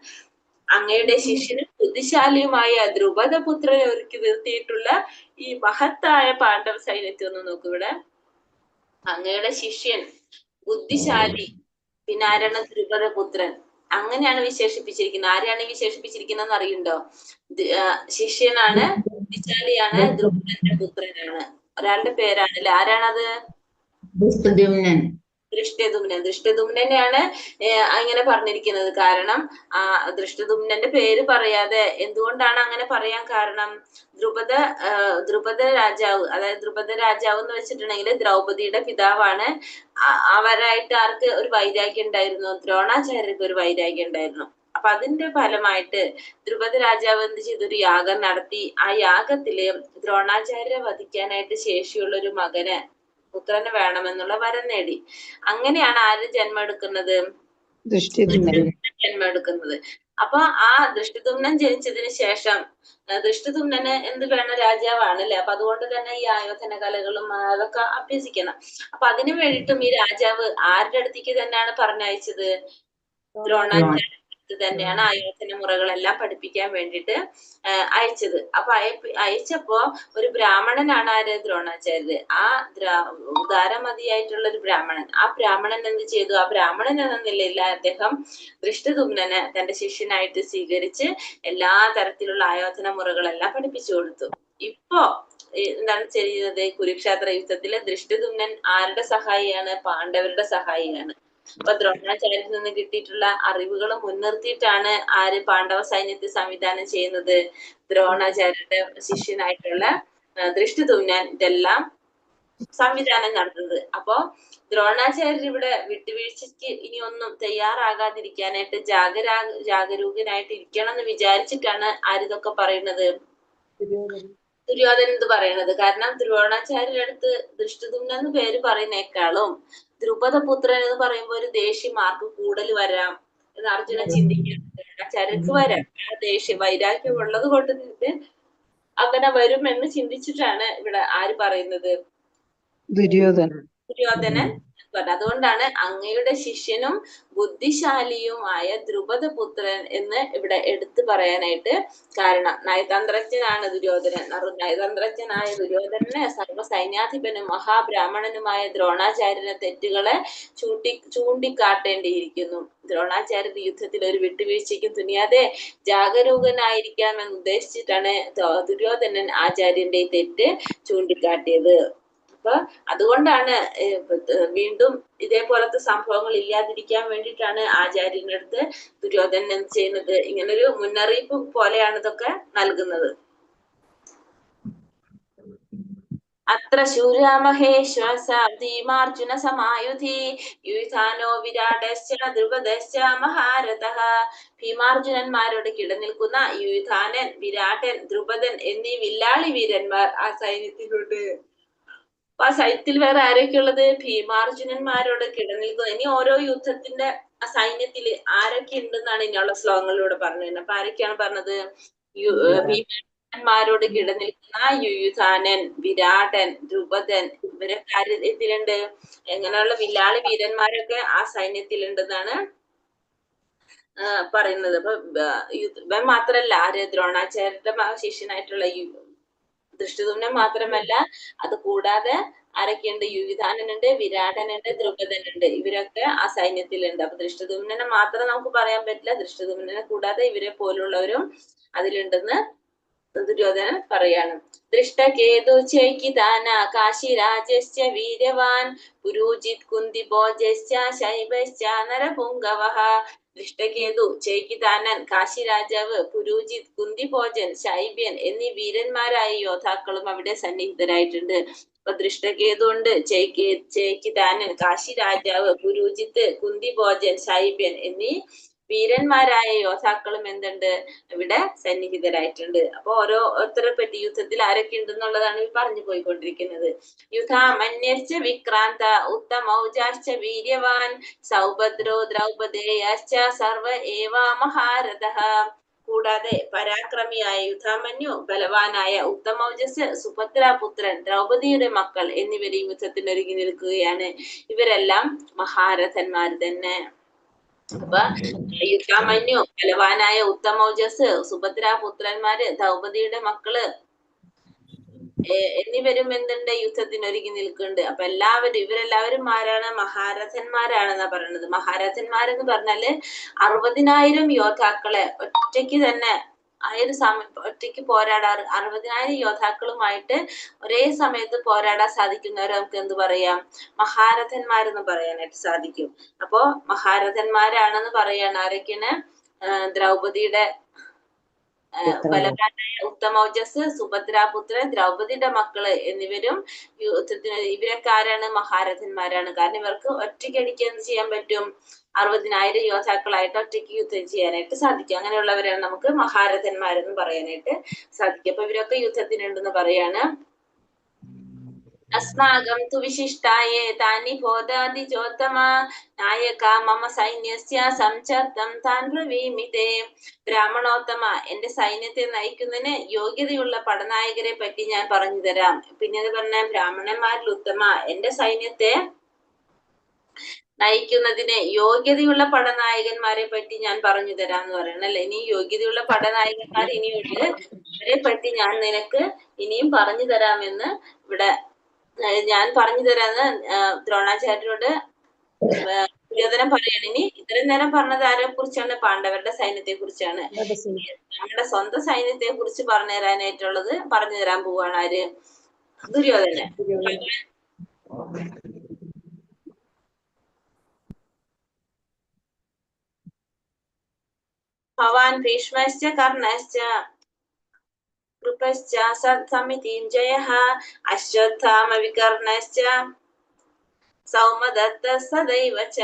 അങ്ങയുടെ ശിഷ്യനും ബുദ്ധിശാലിയുമായ ദ്രുപദപുത്രനെ ഒരുക്കി നിർത്തിയിട്ടുള്ള ഈ മഹത്തായ പാണ്ഡവ സൈന്യത്തെ ഒന്ന് നോക്കൂ. ഇവിടെ അങ്ങയുടെ ശിഷ്യൻ, ബുദ്ധിശാലി, പിന്നെ ആരാണ്? ദ്രുപദപുത്രൻ. അങ്ങനെയാണ് വിശേഷിപ്പിച്ചിരിക്കുന്നത്. ആരെയാണ് വിശേഷിപ്പിച്ചിരിക്കുന്നത് അറിയുണ്ടോ? ശിഷ്യനാണ്, ബുദ്ധിശാലിയാണ്, ദ്രുപദന്റെ പുത്രനാണ്. ഒരാളുടെ പേരാണല്ലേ. ആരാണത്? ദൃഷ്ടദ്യുമ്നനെയാണ് അങ്ങനെ പറഞ്ഞിരിക്കുന്നത്. കാരണം ദൃഷ്ടദ്യുമ്നന്റെ പേര് പറയാതെ, എന്തുകൊണ്ടാണ് അങ്ങനെ പറയാൻ കാരണം? ദ്രുപദ രാജാവ്, അതായത് ദ്രുപദ രാജാവ് എന്ന് വെച്ചിട്ടുണ്ടെങ്കിൽ ദ്രൗപദിയുടെ പിതാവാണ്. അവരായിട്ട് ആർക്ക് ഒരു വൈരാഗ്യം ഉണ്ടായിരുന്നു? ദ്രോണാചാര്യർക്ക് ഒരു വൈരാഗ്യം ഉണ്ടായിരുന്നു. അപ്പൊ അതിന്റെ ഫലമായിട്ട് ദ്രുപദ രാജാവ് എന്ത് ചെയ്തു? ഒരു യാഗം നടത്തി. ആ യാഗത്തില് ദ്രോണാചാര്യരെ വധിക്കാനായിട്ട് ശേഷിയുള്ള ഒരു പുത്രന് വേണമെന്നുള്ള വരം നേടി. അങ്ങനെയാണ് ആര് ജന്മം എടുക്കുന്നത്? ജന്മം എടുക്കുന്നത്. അപ്പൊ ആ ദൃഷ്ടദ്യുമ്നൻ ജനിച്ചതിന് ശേഷം ദൃഷ്ടദ്യുമ്നന് എന്ത് വേണം? രാജാവാണ് അല്ലെ. അപ്പൊ അതുകൊണ്ട് തന്നെ ഈ ആയോധന കലകളും അതൊക്കെ അഭ്യസിക്കണം. അപ്പൊ അതിനു വേണ്ടിയിട്ടും ഈ രാജാവ് ആരുടെ അടുത്തേക്ക് തന്നെയാണ് പറഞ്ഞയച്ചത്? ദ്രോണാചാര്യ തന്നെയാണ് ആയോധന മുറകളെല്ലാം പഠിപ്പിക്കാൻ വേണ്ടിയിട്ട് അയച്ചത്. അപ്പൊ അയച്ചപ്പോ ഒരു ബ്രാഹ്മണനാണ് ആര്? ദ്രോണാചാര്യര്. ആ ഉദാരമതിയായിട്ടുള്ള ഒരു ബ്രാഹ്മണൻ. ആ ബ്രാഹ്മണൻ എന്ത് ചെയ്തു? ആ ബ്രാഹ്മണൻ എന്ന നിലയിൽ അദ്ദേഹം ദൃഷ്ടദ്യുമ്നനെ തന്റെ ശിഷ്യനായിട്ട് സ്വീകരിച്ച് എല്ലാ തരത്തിലുള്ള ആയോധന മുറകളെല്ലാം പഠിപ്പിച്ചു കൊടുത്തു. ഇപ്പോ എന്താണ് ചെയ്യുന്നത്? കുരുക്ഷേത്ര യുദ്ധത്തില് ദൃഷ്ടദ്യുമ്നൻ ആരുടെ സഹായിയാണ്? പാണ്ഡവരുടെ സഹായിയാണ്. അപ്പൊ ദ്രോണാചാര്യരിൽ നിന്ന് കിട്ടിയിട്ടുള്ള അറിവുകൾ മുൻനിർത്തിയിട്ടാണ് ആര് പാണ്ഡവ സൈന്യത്തെ സംവിധാനം ചെയ്യുന്നത്? ദ്രോണാചാര്യരുടെ ശിഷ്യനായിട്ടുള്ള ദൃഷ്ടദ്യുമ്നൻ ഇതെല്ലാം സംവിധാനം നടത്തുന്നത്. അപ്പൊ ദ്രോണാചാര്യർ ഇവിടെ വിട്ടുവീഴ്ചയ്ക്ക് ഇനി ഒന്നും തയ്യാറാകാതിരിക്കാനായിട്ട് ജാഗരൂകനായിട്ട് ഇരിക്കണം എന്ന് വിചാരിച്ചിട്ടാണ് ആരിതൊക്കെ പറയുന്നത്? ദുര്യോധനൻ ഇത് പറയുന്നത്. കാരണം ദ്രോണാചാര്യരുടെ അടുത്ത് ദൃഷ്ടദ്യുമ്നൻ എന്ന് പേര് പറയുന്നേക്കാളും ദ്രുപദപുത്രൻ എന്ന് പറയുമ്പോ ഒരു ദേഷ്യം ആർക്ക് കൂടുതൽ വരാം എന്ന് അർജുനൻ ചിന്തിക്കുന്നത്. ദ്രോണാചാര്യർക്ക് വരാം. ആ ദേഷ്യം, വൈരാഗ്യം ഉള്ളത് കൊണ്ട് അങ്ങനെ വരും എന്ന് ചിന്തിച്ചിട്ടാണ് ഇവിടെ ആര് പറയുന്നത്? ദുര്യോധനൻ. അതുകൊണ്ടാണ് അങ്ങയുടെ ശിഷ്യനും ബുദ്ധിശാലിയുമായ ദ്രുപദപുത്രൻ എന്ന് ഇവിടെ എടുത്തു പറയാനായിട്ട് കാരണം. നയതന്ത്രജ്ഞനാണ് ദുര്യോധനൻ. നയതന്ത്രജ്ഞനായ ദുര്യോധനന് സർവ്വസൈന്യാധിപനും മഹാബ്രാഹ്മണനുമായ ദ്രോണാചാര്യന്റെ തെറ്റുകളെ ചൂണ്ടിക്കാട്ടേണ്ടിയിരിക്കുന്നു. ദ്രോണാചാര്യർ യുദ്ധത്തിൽ ഒരു വിട്ടുവീഴ്ചയ്ക്കും തുനിയാതെ ജാഗരൂകനായിരിക്കാമെന്ന് ഉദ്ദേശിച്ചിട്ടാണ് ദുര്യോധനൻ ആചാര്യന്റെ തെറ്റ് ചൂണ്ടിക്കാട്ടിയത്. അപ്പൊ അതുകൊണ്ടാണ് വീണ്ടും ഇതേപോലത്തെ സംഭവങ്ങൾ ഇല്ലാതിരിക്കാൻ വേണ്ടിയിട്ടാണ് ആചാര്യന്റെ അടുത്ത് ദുര്യോധനൻ എന്ത് ചെയ്യുന്നത്? ഇങ്ങനൊരു മുന്നറിയിപ്പ് പോലെയാണ് ഇതൊക്കെ നൽകുന്നത്. അത്ര ശൂരാമഹേശ്വസീമാർജുന സമായുധി യുധാനോ വിരാടശ്ച ദ്രുപദശ്ച മഹാരഥഃ. ഭീമാർജുനന്മാരോട് കിടനിൽക്കുന്ന യുധാനൻ, വിരാടൻ, ദ്രുപദൻ എന്നീ വില്ലാളി വീരന്മാർ ആ സൈന്യത്തിലുണ്ട്. അപ്പൊ ആ സൈന്യത്തിൽ വേറെ ആരൊക്കെയുള്ളത്? ഭീമാർജുനന്മാരോട് കിടനിൽക്കുന്നത്. ഇനി ഓരോ യുദ്ധത്തിന്റെ ആ സൈന്യത്തില് ആരൊക്കെ ഉണ്ടെന്നാണ് ഇനിയുള്ള ശ്ലോകങ്ങളിലൂടെ പറഞ്ഞത്. അപ്പൊ ആരൊക്കെയാണ് പറഞ്ഞത്? ഭീമാന്മാരോട് കിടനിൽക്കുന്ന യുയുധാനൻ, വിരാടൻ, ദ്രുപദൻ ഇവരൊക്കെ ഇതിലുണ്ട്. എങ്ങനെയുള്ള വില്ലാളി വീരന്മാരൊക്കെ ആ സൈന്യത്തിലുണ്ടെന്നാണ് പറയുന്നത്. അപ്പൊ ഇവൻ മാത്രല്ല, ആര്? ദ്രോണാചാര്യരുടെ ശിഷ്യനായിട്ടുള്ള ദൃഷ്ടദ്യുമ്നൻ മാത്രമല്ല, അത് കൂടാതെ ആരൊക്കെയുണ്ട്? യുയുധാനനുണ്ട്, വിരാടനുണ്ട്, ദ്രുപദനുണ്ട്. ഇവരൊക്കെ ആ സൈന്യത്തിലുണ്ട്. അപ്പൊ ദൃഷ്ടദ്യുമ്നനെ മാത്രം നമുക്ക് പറയാൻ പറ്റില്ല. ദൃഷ്ടദ്യുമ്നനെ കൂടാതെ ഇവരെ പോലുള്ളവരും അതിലുണ്ടെന്ന് ദുര്യോധനൻ പറയാണ്. ദൃഷ്ടകേതു ചൈകിതാന കാശിരാജശ്ച വീര്യവാൻ പുരൂജിത് കുന്തിഭോജശ്ച ശൈബശ്ച നരപുംഗവഃ. ദൃഷ്ടകേതു, ചൈകിതാനൻ, കാശി രാജാവ്, പുരൂജിത്, കുന്തിഭോജൻ, ശൈബ്യൻ എന്നീ വീരന്മാരായ യോദ്ധാക്കളും അവിടെ സന്നിഹിതരായിട്ടുണ്ട്. അപ്പൊ ദൃഷ്ടകേതു ഉണ്ട്, ചൈകിതാനൻ, കാശി രാജാവ്, പുരൂജിത്ത്, കുന്തിഭോജൻ, ശൈബ്യൻ എന്നീ വീരന്മാരായ യോദ്ധാക്കളും എന്തുണ്ട്? ഇവിടെ സന്നിഹിതരായിട്ടുണ്ട്. അപ്പൊ ഓരോരുത്തരെ പറ്റി യുദ്ധത്തിൽ ആരൊക്കെ ഉണ്ടെന്നുള്ളതാണ് ഈ പറഞ്ഞു പോയിക്കൊണ്ടിരിക്കുന്നത്. യുധാമന്യശ്ച വിക്രാന്ത ഉത്തമൗജാശ്ച വീര്യവാൻ സൗഭദ്രോ ദ്രൗപദേയാശ്ച സർവ ഏവാ മഹാരഥഃ. കൂടാതെ പരാക്രമിയായ യുധാമന്യു, ബലവാനായ ഉത്തമൗജസ്, സുഭദ്രാപുത്രൻ, ദ്രൗപദിയുടെ മക്കൾ എന്നിവരും യുദ്ധത്തിനൊരുങ്ങി നിൽക്കുകയാണ്. ഇവരെല്ലാം മഹാരഥന്മാർ തന്നെ. അപ്പൊ യുദ്ധാമന്യു, ബലവാനായ ഉത്തമൗജസ്, സുഭദ്രാപുത്രന്മാര്, ദ്രൗപദിയുടെ മക്കള് എന്നിവരും എന്തുണ്ട്? യുദ്ധത്തിനൊരുങ്ങി നിൽക്കുന്നുണ്ട്. അപ്പൊ ഇവരെല്ലാവരും ആരാണ്? മഹാരഥന്മാരാണെന്നാ പറയുന്നത്. മഹാരഥന്മാരെന്ന് പറഞ്ഞാല് 60,000 യോദ്ധാക്കളെ ഒറ്റയ്ക്ക് തന്നെ ഒറ്റയ്ക്ക് പോരാടാറ് 60,000 യോദ്ധാക്കളുമായിട്ട് ഒരേ സമയത്ത് പോരാടാൻ സാധിക്കുന്നവരെ നമുക്ക് എന്ത് പറയാം? മഹാരഥന്മാരെന്ന് പറയാനായിട്ട് സാധിക്കും. അപ്പോ മഹാരഥന്മാരാണെന്ന് പറയാണ് ആരൊക്കെയാണ്? ദ്രൗപദിയുടെ ബലവാനായ ഉത്തമൗജസ്, സുഭദ്രാപുത്രൻ, ദ്രൗപദിയുടെ മക്കള് എന്നിവരും യുദ്ധത്തിന് ഇവരൊക്കെ ആരാണ്? മഹാരഥന്മാരാണ്. കാരണം ഇവർക്ക് ഒറ്റയ്ക്കടിക്ക് എന്ത് ചെയ്യാൻ പറ്റും? 60,000 യോദ്ധാക്കളായിട്ട് ഒറ്റയ്ക്ക് യുദ്ധം ചെയ്യാനായിട്ട് സാധിക്കും. അങ്ങനെയുള്ളവരാണ് നമുക്ക് മഹാരഥന്മാരെന്ന് പറയാനായിട്ട് സാധിക്കും. അപ്പൊ ഇവരൊക്കെ യുദ്ധത്തിനുണ്ടെന്ന് പറയാണ്. അസ്മാകം തു വിശിഷ്ടായേ താനി ബോധാദിജോത്തമ നായക മമ സൈന്യസ്യ സംചർത്തം താൻ ബ്രവീമിതേ. ബ്രാഹ്മണോത്തമ, എന്റെ സൈന്യത്തെ നയിക്കുന്നതിന് യോഗ്യതയുള്ള പടനായകരെ പറ്റി ഞാൻ പറഞ്ഞു തരാം. പിന്നെ പറഞ്ഞ ബ്രാഹ്മണന്മാരിൽ ഉത്തമ, എന്റെ സൈന്യത്തെ നയിക്കുന്നതിന് യോഗ്യതയുള്ള പടനായകന്മാരെ പറ്റി ഞാൻ പറഞ്ഞു തരാം എന്ന് പറയണം അല്ലെ. ഇനി യോഗ്യതയുള്ള പടനായകന്മാർ ഇനിയുണ്ട്, അവരെ പറ്റി ഞാൻ നിനക്ക് ഇനിയും പറഞ്ഞു തരാമെന്ന് ഇവിടെ ഞാൻ പറഞ്ഞു തരാന്ന് ദ്രോണാചാര്യരോട് ദുര്യോധനൻ പറയാണ്. ഇനി ഇത്രയും നേരം പറഞ്ഞത് ആരെ കുറിച്ചാണ്? പാണ്ഡവരുടെ സൈന്യത്തെ കുറിച്ചാണ്. നമ്മുടെ സ്വന്തം സൈന്യത്തെ കുറിച്ച് പറഞ്ഞു തരാനായിട്ടുള്ളത് പറഞ്ഞു തരാൻ പോവാണ് ആര്? ദുര്യോധനൻ. ഭവാൻ ഭീഷ്മശ്ച കർണശ്ച കൃപശ്ച സമിതിം ജയഃ അശ്വത്ഥാമ വികർണശ്ച സൗമദത്ത സദൈവ ച.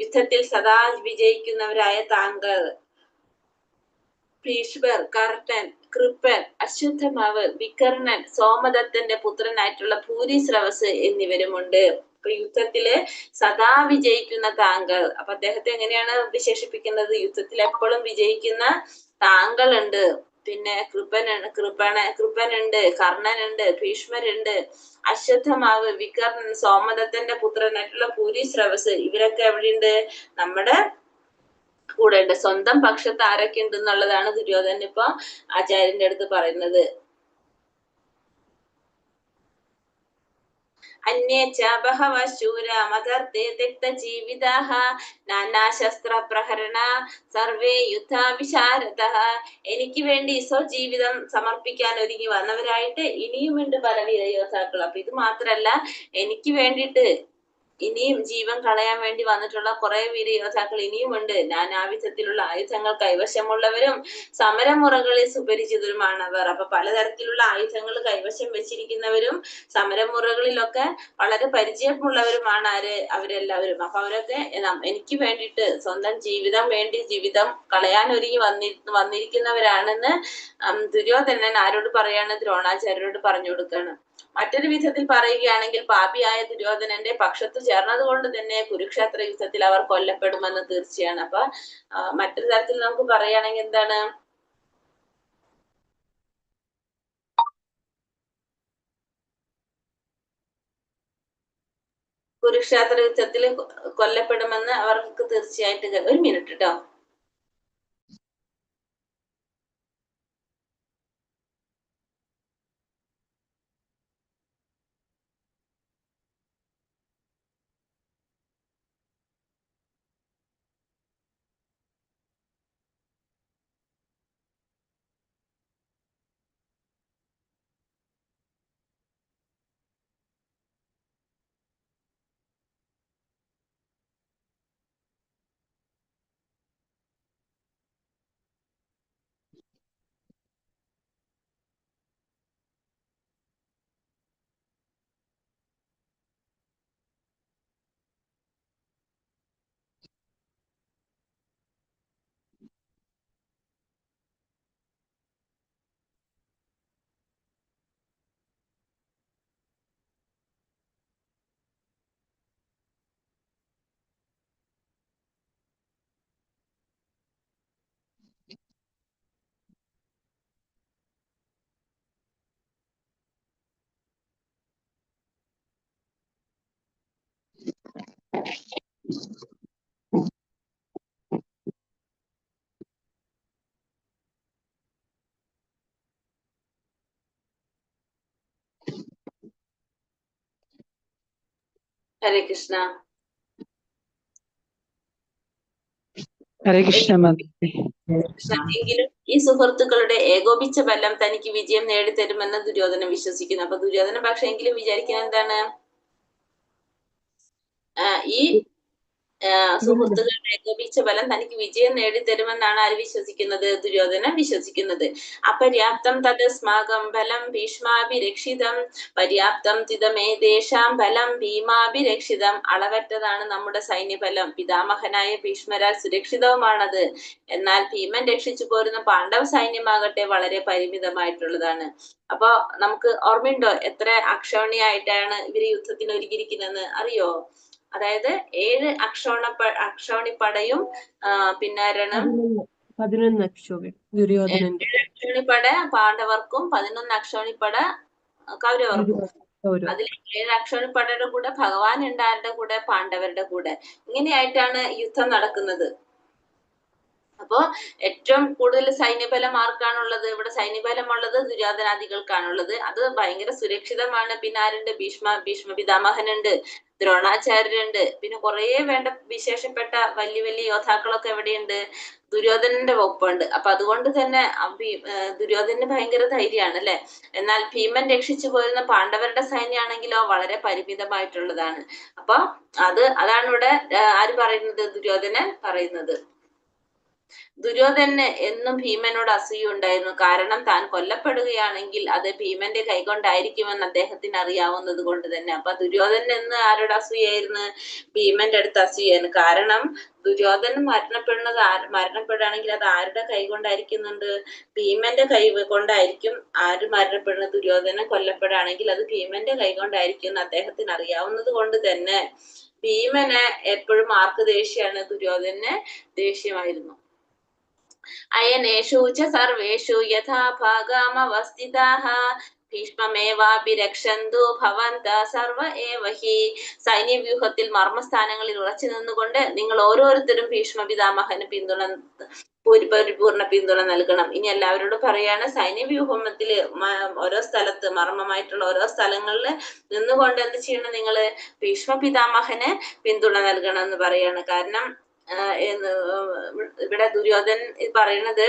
യുദ്ധത്തിൽ സദാ വിജയിക്കുന്നവരായ താങ്കൾ, ഭീഷ്മർ, കർണൻ, കൃപൻ, അശ്വത്ഥമാവ്, വികർണൻ, സോമദത്തന്റെ പുത്രനായിട്ടുള്ള ഭൂരിശ്രവസ് എന്നിവരുമുണ്ട്. അപ്പൊ യുദ്ധത്തില് സദാ വിജയിക്കുന്ന താങ്കൾ. അപ്പൊ അദ്ദേഹത്തെ എങ്ങനെയാണ് വിശേഷിപ്പിക്കുന്നത്? യുദ്ധത്തിൽ എപ്പോഴും വിജയിക്കുന്ന താങ്കളുണ്ട്. പിന്നെ കൃപനുണ്ട്, കർണനുണ്ട്, ഭീഷ്മരുണ്ട്, അശ്വത്ഥമാവ്, വികർണൻ, സോമദത്തന്റെ പുത്രനായിട്ടുള്ള ഭൂരിശ്രവസ് ഇവരൊക്കെ എവിടെയുണ്ട്? നമ്മുടെ കൂടെ ഉണ്ട്. സ്വന്തം പക്ഷത്ത് ആരൊക്കെ ഉണ്ട് എന്നുള്ളതാണ് ദുര്യോധനൻ ഇപ്പൊ ആചാര്യന്റെ അടുത്ത് പറയുന്നത്. അന്യേച്ച ബഹവഃ ശൂരാ മദർത്തേ തിക്തജീവിതാഃ നാനാശസ്ത്ര പ്രഹരണ സർവേ യുദ്ധാവിശാരദഃ. എനിക്ക് വേണ്ടി സ്വജീവിതം സമർപ്പിക്കാൻ ഒരുങ്ങി വന്നവരായിട്ട് ഇനിയുമുണ്ട് പല വീരയോദ്ധാക്കൾ. അപ്പൊ ഇത് മാത്രല്ല, എനിക്ക് വേണ്ടിയിട്ട് ഇനിയും ജീവൻ കളയാൻ വേണ്ടി വന്നിട്ടുള്ള കുറെ വീരയോദ്ധാക്കൾ ഇനിയുമുണ്ട്. നാനാവിധത്തിലുള്ള ആയുധങ്ങൾ കൈവശമുള്ളവരും സമരമുറകളിൽ സുപരിചിതരുമാണവർ. അപ്പൊ പലതരത്തിലുള്ള ആയുധങ്ങൾ കൈവശം വെച്ചിരിക്കുന്നവരും സമരമുറകളിലൊക്കെ വളരെ പരിചയമുള്ളവരുമാണ് അവരെല്ലാവരും. അപ്പൊ അവരൊക്കെ എനിക്ക് വേണ്ടിയിട്ട് സ്വന്തം ജീവിതം കളയാൻ ഒരുങ്ങി വന്നിരിക്കുന്നവരാണെന്ന് ദുര്യോധനൻ ആരോട് പറയാണ്? ദ്രോണാചാര്യരോട് പറഞ്ഞു കൊടുക്കാണ്. മറ്റൊരു വിധത്തിൽ പറയുകയാണെങ്കിൽ പാപിയായ ദുര്യോധനന്റെ പക്ഷത്ത് ചേർന്നത് കൊണ്ട് തന്നെ കുരുക്ഷേത്ര യുദ്ധത്തിൽ അവർ കൊല്ലപ്പെടുമെന്ന് തീർച്ചയാണ്. അപ്പൊ മറ്റൊരു തരത്തിൽ നമുക്ക് പറയുകയാണെങ്കിൽ എന്താണ്? കുരുക്ഷേത്ര യുദ്ധത്തിൽ കൊല്ലപ്പെടുമെന്ന് അവർക്ക് തീർച്ചയായിട്ടും. ഒരു മിനിറ്റ് കേട്ടോ. ഹരേ കൃഷ്ണ. ഹരേ കൃഷ്ണ. എങ്കിലും ഈ സുഹൃത്തുക്കളുടെ ഏകോപിച്ച ബലം തനിക്ക് വിജയം നേടിത്തരുമെന്ന് ദുര്യോധനൻ വിശ്വസിക്കുന്നു. അപ്പൊ ദുര്യോധനൻ പക്ഷെ എങ്കിലും വിചാരിക്കുന്നത് എന്താണ്? ഈ സുഹൃത്തുക്കളുടെ ഏകോപിച്ച ബലം തനിക്ക് വിജയം നേടിത്തരുമെന്നാണ് ആര് വിശ്വസിക്കുന്നത്? ദുര്യോധനൻ വിശ്വസിക്കുന്നത്. അപര്യാപ്തം തദസ്മാകം ബലം ഭീഷ്മാഭിരക്ഷിതം പര്യാപ്തം തിദമേതേഷാം ബലം ഭീമാഭിരക്ഷിതം. അളവറ്റതാണ് നമ്മുടെ സൈന്യബലം. പിതാമഹനായ ഭീഷ്മരാൽ സുരക്ഷിതവുമാണത്. എന്നാൽ ഭീമൻ രക്ഷിച്ചു പോരുന്ന പാണ്ഡവ സൈന്യമാകട്ടെ വളരെ പരിമിതമായിട്ടുള്ളതാണ്. അപ്പൊ നമുക്ക് ഓർമ്മയുണ്ടോ എത്ര അക്ഷോണിയായിട്ടാണ് ഇവര് യുദ്ധത്തിന് ഒരുങ്ങിയിരിക്കുന്നതെന്ന് അറിയോ? അതായത് 7 അക്ഷോണിപ്പടയും പിന്നെ 11 ദുര്യോധനന്റെ 7 അക്ഷോണിപ്പട പാണ്ഡവർക്കും 11 അക്ഷോണിപ്പട കൗരവർക്കും. അതിൽ 7 അക്ഷോണിപ്പടയുടെ കൂടെ ഭഗവാൻ ഉണ്ട്. ആരുടെ കൂടെ? പാണ്ഡവരുടെ കൂടെ. ഇങ്ങനെയായിട്ടാണ് യുദ്ധം നടക്കുന്നത്. അപ്പോ ഏറ്റവും കൂടുതൽ സൈന്യബലം ആർക്കാണുള്ളത്? ഇവിടെ സൈന്യബലമുള്ളത് ദുര്യോധനാദികൾക്കാണുള്ളത്. അത് ഭയങ്കര സുരക്ഷിതമാണ്. പിന്നെ ആരുണ്ട്? ഭീഷ്മ പിതാമഹനുണ്ട്, ദ്രോണാചാര്യരുണ്ട്, പിന്നെ കുറെ വേണ്ട വിശേഷപ്പെട്ട വലിയ വലിയ യോദ്ധാക്കളൊക്കെ എവിടെയുണ്ട്? ദുര്യോധനന്റെ ഒപ്പമുണ്ട്. അപ്പൊ അതുകൊണ്ട് തന്നെ ദുര്യോധനന് ഭയങ്കര ധൈര്യമാണ് അല്ലെ. എന്നാൽ ഭീമൻ രക്ഷിച്ചു പോരുന്ന പാണ്ഡവരുടെ സൈന്യാണെങ്കിലോ വളരെ പരിമിതമായിട്ടുള്ളതാണ്. അപ്പൊ അതാണ് ഇവിടെ ആര് പറയുന്നത്? ദുര്യോധനൻ പറയുന്നത്. ദുര്യോധനന് എന്നും ഭീമനോട് അസൂയ ഉണ്ടായിരുന്നു. കാരണം താൻ കൊല്ലപ്പെടുകയാണെങ്കിൽ അത് ഭീമന്റെ കൈകൊണ്ടായിരിക്കുമെന്ന് അദ്ദേഹത്തിന് അറിയാവുന്നത് കൊണ്ട് തന്നെ. അപ്പൊ ദുര്യോധനൻ എന്ന് ആരോട് അസൂയായിരുന്നു? ഭീമന്റെ അടുത്ത് അസൂയായിരുന്നു. കാരണം ദുര്യോധനൻ മരണപ്പെടുകയാണെങ്കിൽ അത് ആരുടെ കൈ കൊണ്ടായിരിക്കുന്നുണ്ട്? ഭീമന്റെ കൈ കൊണ്ടായിരിക്കും. ആര് മരണപ്പെടുന്നത്? ദുര്യോധനൻ കൊല്ലപ്പെടുകയാണെങ്കിൽ അത് ഭീമന്റെ കൈ കൊണ്ടായിരിക്കും എന്ന് അദ്ദേഹത്തിന് അറിയാവുന്നത് കൊണ്ട് തന്നെ ഭീമന് എപ്പോഴും ആർക്ക് ദേഷ്യമാണ്? ദുര്യോധനന് ദേഷ്യമായിരുന്നു. അയനേഷു ച സർവേഷു യഥാ ഭാഗമവസ്ഥിതാഃ ഭീഷ്മമേവാഭിരക്ഷന്തു ഭവന്തഃ സർവ ഏവ ഹി. സൈന്യവ്യൂഹത്തിൽ മർമ്മസ്ഥാനങ്ങളിൽ ഉറച്ചു നിന്നുകൊണ്ട് നിങ്ങൾ ഓരോരുത്തരും ഭീഷ്മ പിതാമഹന് പരിപൂർണ പിന്തുണ നൽകണം. ഇനി എല്ലാവരോടും പറയാണ്, സൈന്യവ്യൂഹത്തില് ഓരോ സ്ഥലത്ത് മർമ്മമായിട്ടുള്ള ഓരോ സ്ഥലങ്ങളിൽ നിന്നുകൊണ്ട് എന്ത് ചെയ്യണം? നിങ്ങള് ഭീഷ്മ പിതാമഹന് പിന്തുണ നൽകണം എന്ന് പറയാണ്. കാരണം ഇവിടെ ദുര്യോധനൻ പറയുന്നത്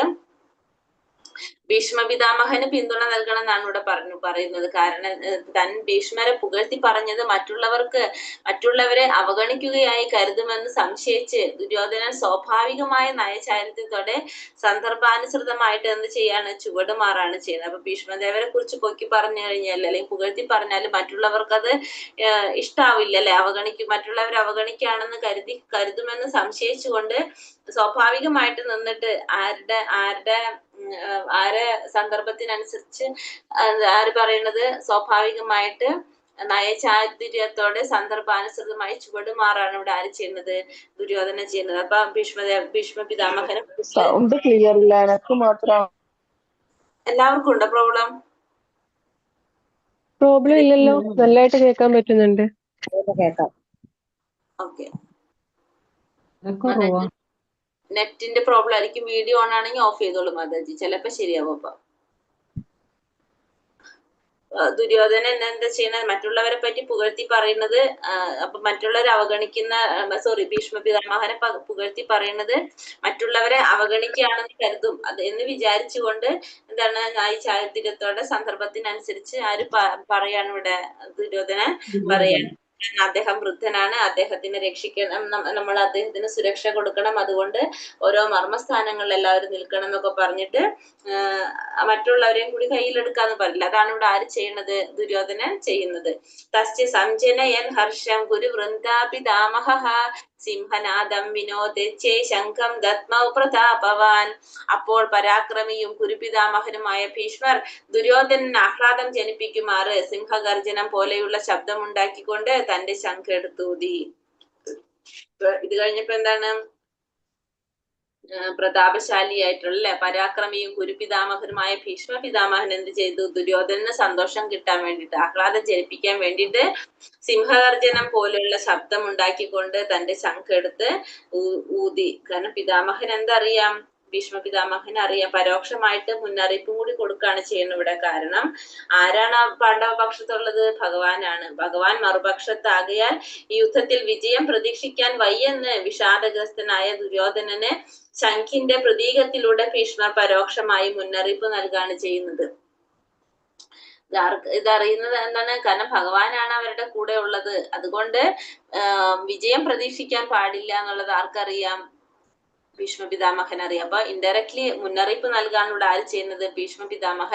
ഭീഷ്മ പിതാമഹന് പിന്തുണ നൽകണം എന്നാണ് ഇവിടെ പറയുന്നത്. കാരണം ഭീഷ്മരെ പുകഴ്ത്തി പറഞ്ഞത് മറ്റുള്ളവരെ അവഗണിക്കുകയായി കരുതുമെന്ന് സംശയിച്ച് ദുര്യോധനൻ സ്വാഭാവികമായ നയചാരിത്യത്തോടെ സന്ദർഭാനുസൃതമായിട്ട് എന്ത് ചെയ്യാണ്, ചുവടുമാറാണ് ചെയ്യുന്നത്. അപ്പൊ ഭീഷ്മദേവരെ കുറിച്ച് പൊക്കി പറഞ്ഞു കഴിഞ്ഞാൽ അല്ലെങ്കിൽ പുകഴ്ത്തി പറഞ്ഞാൽ മറ്റുള്ളവർക്കത് ഇഷ്ടാവില്ല അല്ലെ, മറ്റുള്ളവരെ അവഗണിക്കുകയാണെന്ന് കരുതുമെന്ന് സംശയിച്ചുകൊണ്ട് സ്വാഭാവികമായിട്ട് നിന്നിട്ട് ആരെ സന്ദർഭത്തിനനുസരിച്ച് ആര് പറയുന്നത്, സ്വാഭാവികമായിട്ട് നയചാരിര്യത്തോടെ സന്ദർഭാനുസൃതമായി ചുവടുമാറാണ് ഇവിടെ ആര് ചെയ്യുന്നത്, ദുര്യോധന ചെയ്യുന്നത്. അപ്പൊ ഭീഷ്മ പിതാമഹനും സൗണ്ട് ക്ലിയർ ഇല്ല, എനക്ക് മാത്രം. എല്ലാവർക്കും ഉണ്ടോ പ്രോബ്ലം? ഇല്ലല്ലോ, നല്ലതായിട്ട് കേൾക്കാൻ പറ്റുന്നുണ്ട്. കേൾക്കാം. ഓക്കെ, കുറവാ. നെറ്റിന്റെ പ്രോബ്ലം ആയിരിക്കും. വീഡിയോ ഓൺ ആണെങ്കിൽ ഓഫ് ചെയ്തോളൂ മാതാജി, ചിലപ്പോ ശരിയാവും. അപ്പൊ ദുര്യോധനൻ എന്താ ചെയ്യുന്നത്, മറ്റുള്ളവരെ പറ്റി പുകഴ്ത്തി പറയുന്നത്, അപ്പൊ മറ്റുള്ളവരെ അവഗണിക്കുന്ന ഭീഷ്മ പിതാമഹനെ പുകഴ്ത്തി പറയുന്നത് മറ്റുള്ളവരെ അവഗണിക്കുകയാണെന്ന് കരുതും അത് എന്ന് വിചാരിച്ചുകൊണ്ട് എന്താണ്, ഈ ചാരിത്രത്തോടെ സന്ദർഭത്തിനനുസരിച്ച് ആര് പറയാണ് ഇവിടെ, ദുര്യോധനൻ പറയാണ്. അദ്ദേഹം വൃദ്ധനാണ്, അദ്ദേഹത്തിനെ രക്ഷിക്കണം, നമ്മൾ അദ്ദേഹത്തിന് സുരക്ഷ കൊടുക്കണം, അതുകൊണ്ട് ഓരോ മർമ്മസ്ഥാനങ്ങളിൽ എല്ലാവരും നിൽക്കണം എന്നൊക്കെ പറഞ്ഞിട്ട് മറ്റുള്ളവരെയും കൂടി കയ്യിലെടുക്കാന്ന് പറയില്ല. അതാണ് ഇവിടെ ആര് ചെയ്യണത്, ദുര്യോധനൻ ചെയ്യുന്നത്. തസ്യ സംജനയൻ ഹർഷം ഗുരു വൃന്ദാപിതാമഹ സിംഹനാദം വിനോദേ ശംഖം ദത്മൗ പ്രതാപവാൻ. അപ്പോൾ പരാക്രമിയും കുരുപിതാമഹനുമായ ഭീഷ്മർ ദുര്യോധനൻ ആഹ്ലാദം ജനിപ്പിക്കുമാറ് സിംഹഗർജനം പോലെയുള്ള ശബ്ദമുണ്ടാക്കിക്കൊണ്ട് തന്റെ ശംഖ് എടുത്തൂതി. ഇത് കഴിഞ്ഞപ്പോ എന്താണ്, പ്രതാപശാലിയായിട്ടുള്ള പരാക്രമിയും കുരുപിതാമഹനുമായ ഭീഷ്മ പിതാമഹൻ എന്ത് ചെയ്തു, ദുര്യോധനന് സന്തോഷം കിട്ടാൻ വേണ്ടിയിട്ട്, ആഹ്ലാദം ജനിപ്പിക്കാൻ വേണ്ടിയിട്ട് സിംഹഗർജനം പോലെയുള്ള ശബ്ദം ഉണ്ടാക്കിക്കൊണ്ട് തന്റെ ശംഖ് എടുത്ത് ഊതി. കാരണം പിതാമഹൻ എന്തറിയാം, ഭീഷ്മ പിതാമഹൻ അറിയാം, പരോക്ഷമായിട്ട് മുന്നറിയിപ്പും കൂടി കൊടുക്കുകയാണ് ചെയ്യുന്നത് ഇവിടെ. കാരണം ആരാണ് പാണ്ഡവ പക്ഷത്തുള്ളത്, ഭഗവാനാണ്. ഭഗവാൻ മറുപക്ഷത്താകയാൽ ഈ യുദ്ധത്തിൽ വിജയം പ്രതീക്ഷിക്കാൻ വയ്യെന്ന് വിഷാദഗ്രസ്തനായ ദുര്യോധനന് ശംഖിന്റെ പ്രതീകത്തിലൂടെ ഭീഷ്മർ പരോക്ഷമായി മുന്നറിയിപ്പ് നൽകുകയാണ് ചെയ്യുന്നത്. ഇതറിയുന്നത് എന്താണ്, കാരണം ഭഗവാനാണ് അവരുടെ കൂടെ ഉള്ളത്, അതുകൊണ്ട് വിജയം പ്രതീക്ഷിക്കാൻ പാടില്ല എന്നുള്ളത് ആർക്കറിയാം, ഭീഷ്മ പിതാമഹൻ അറിയാം. അപ്പൊ ഇൻഡയറക്ട്ലി മുന്നറിയിപ്പ് നൽകാണ് ഇവിടെ ആര് ചെയ്യുന്നത്, ഭീഷ്മ പിതാമഹ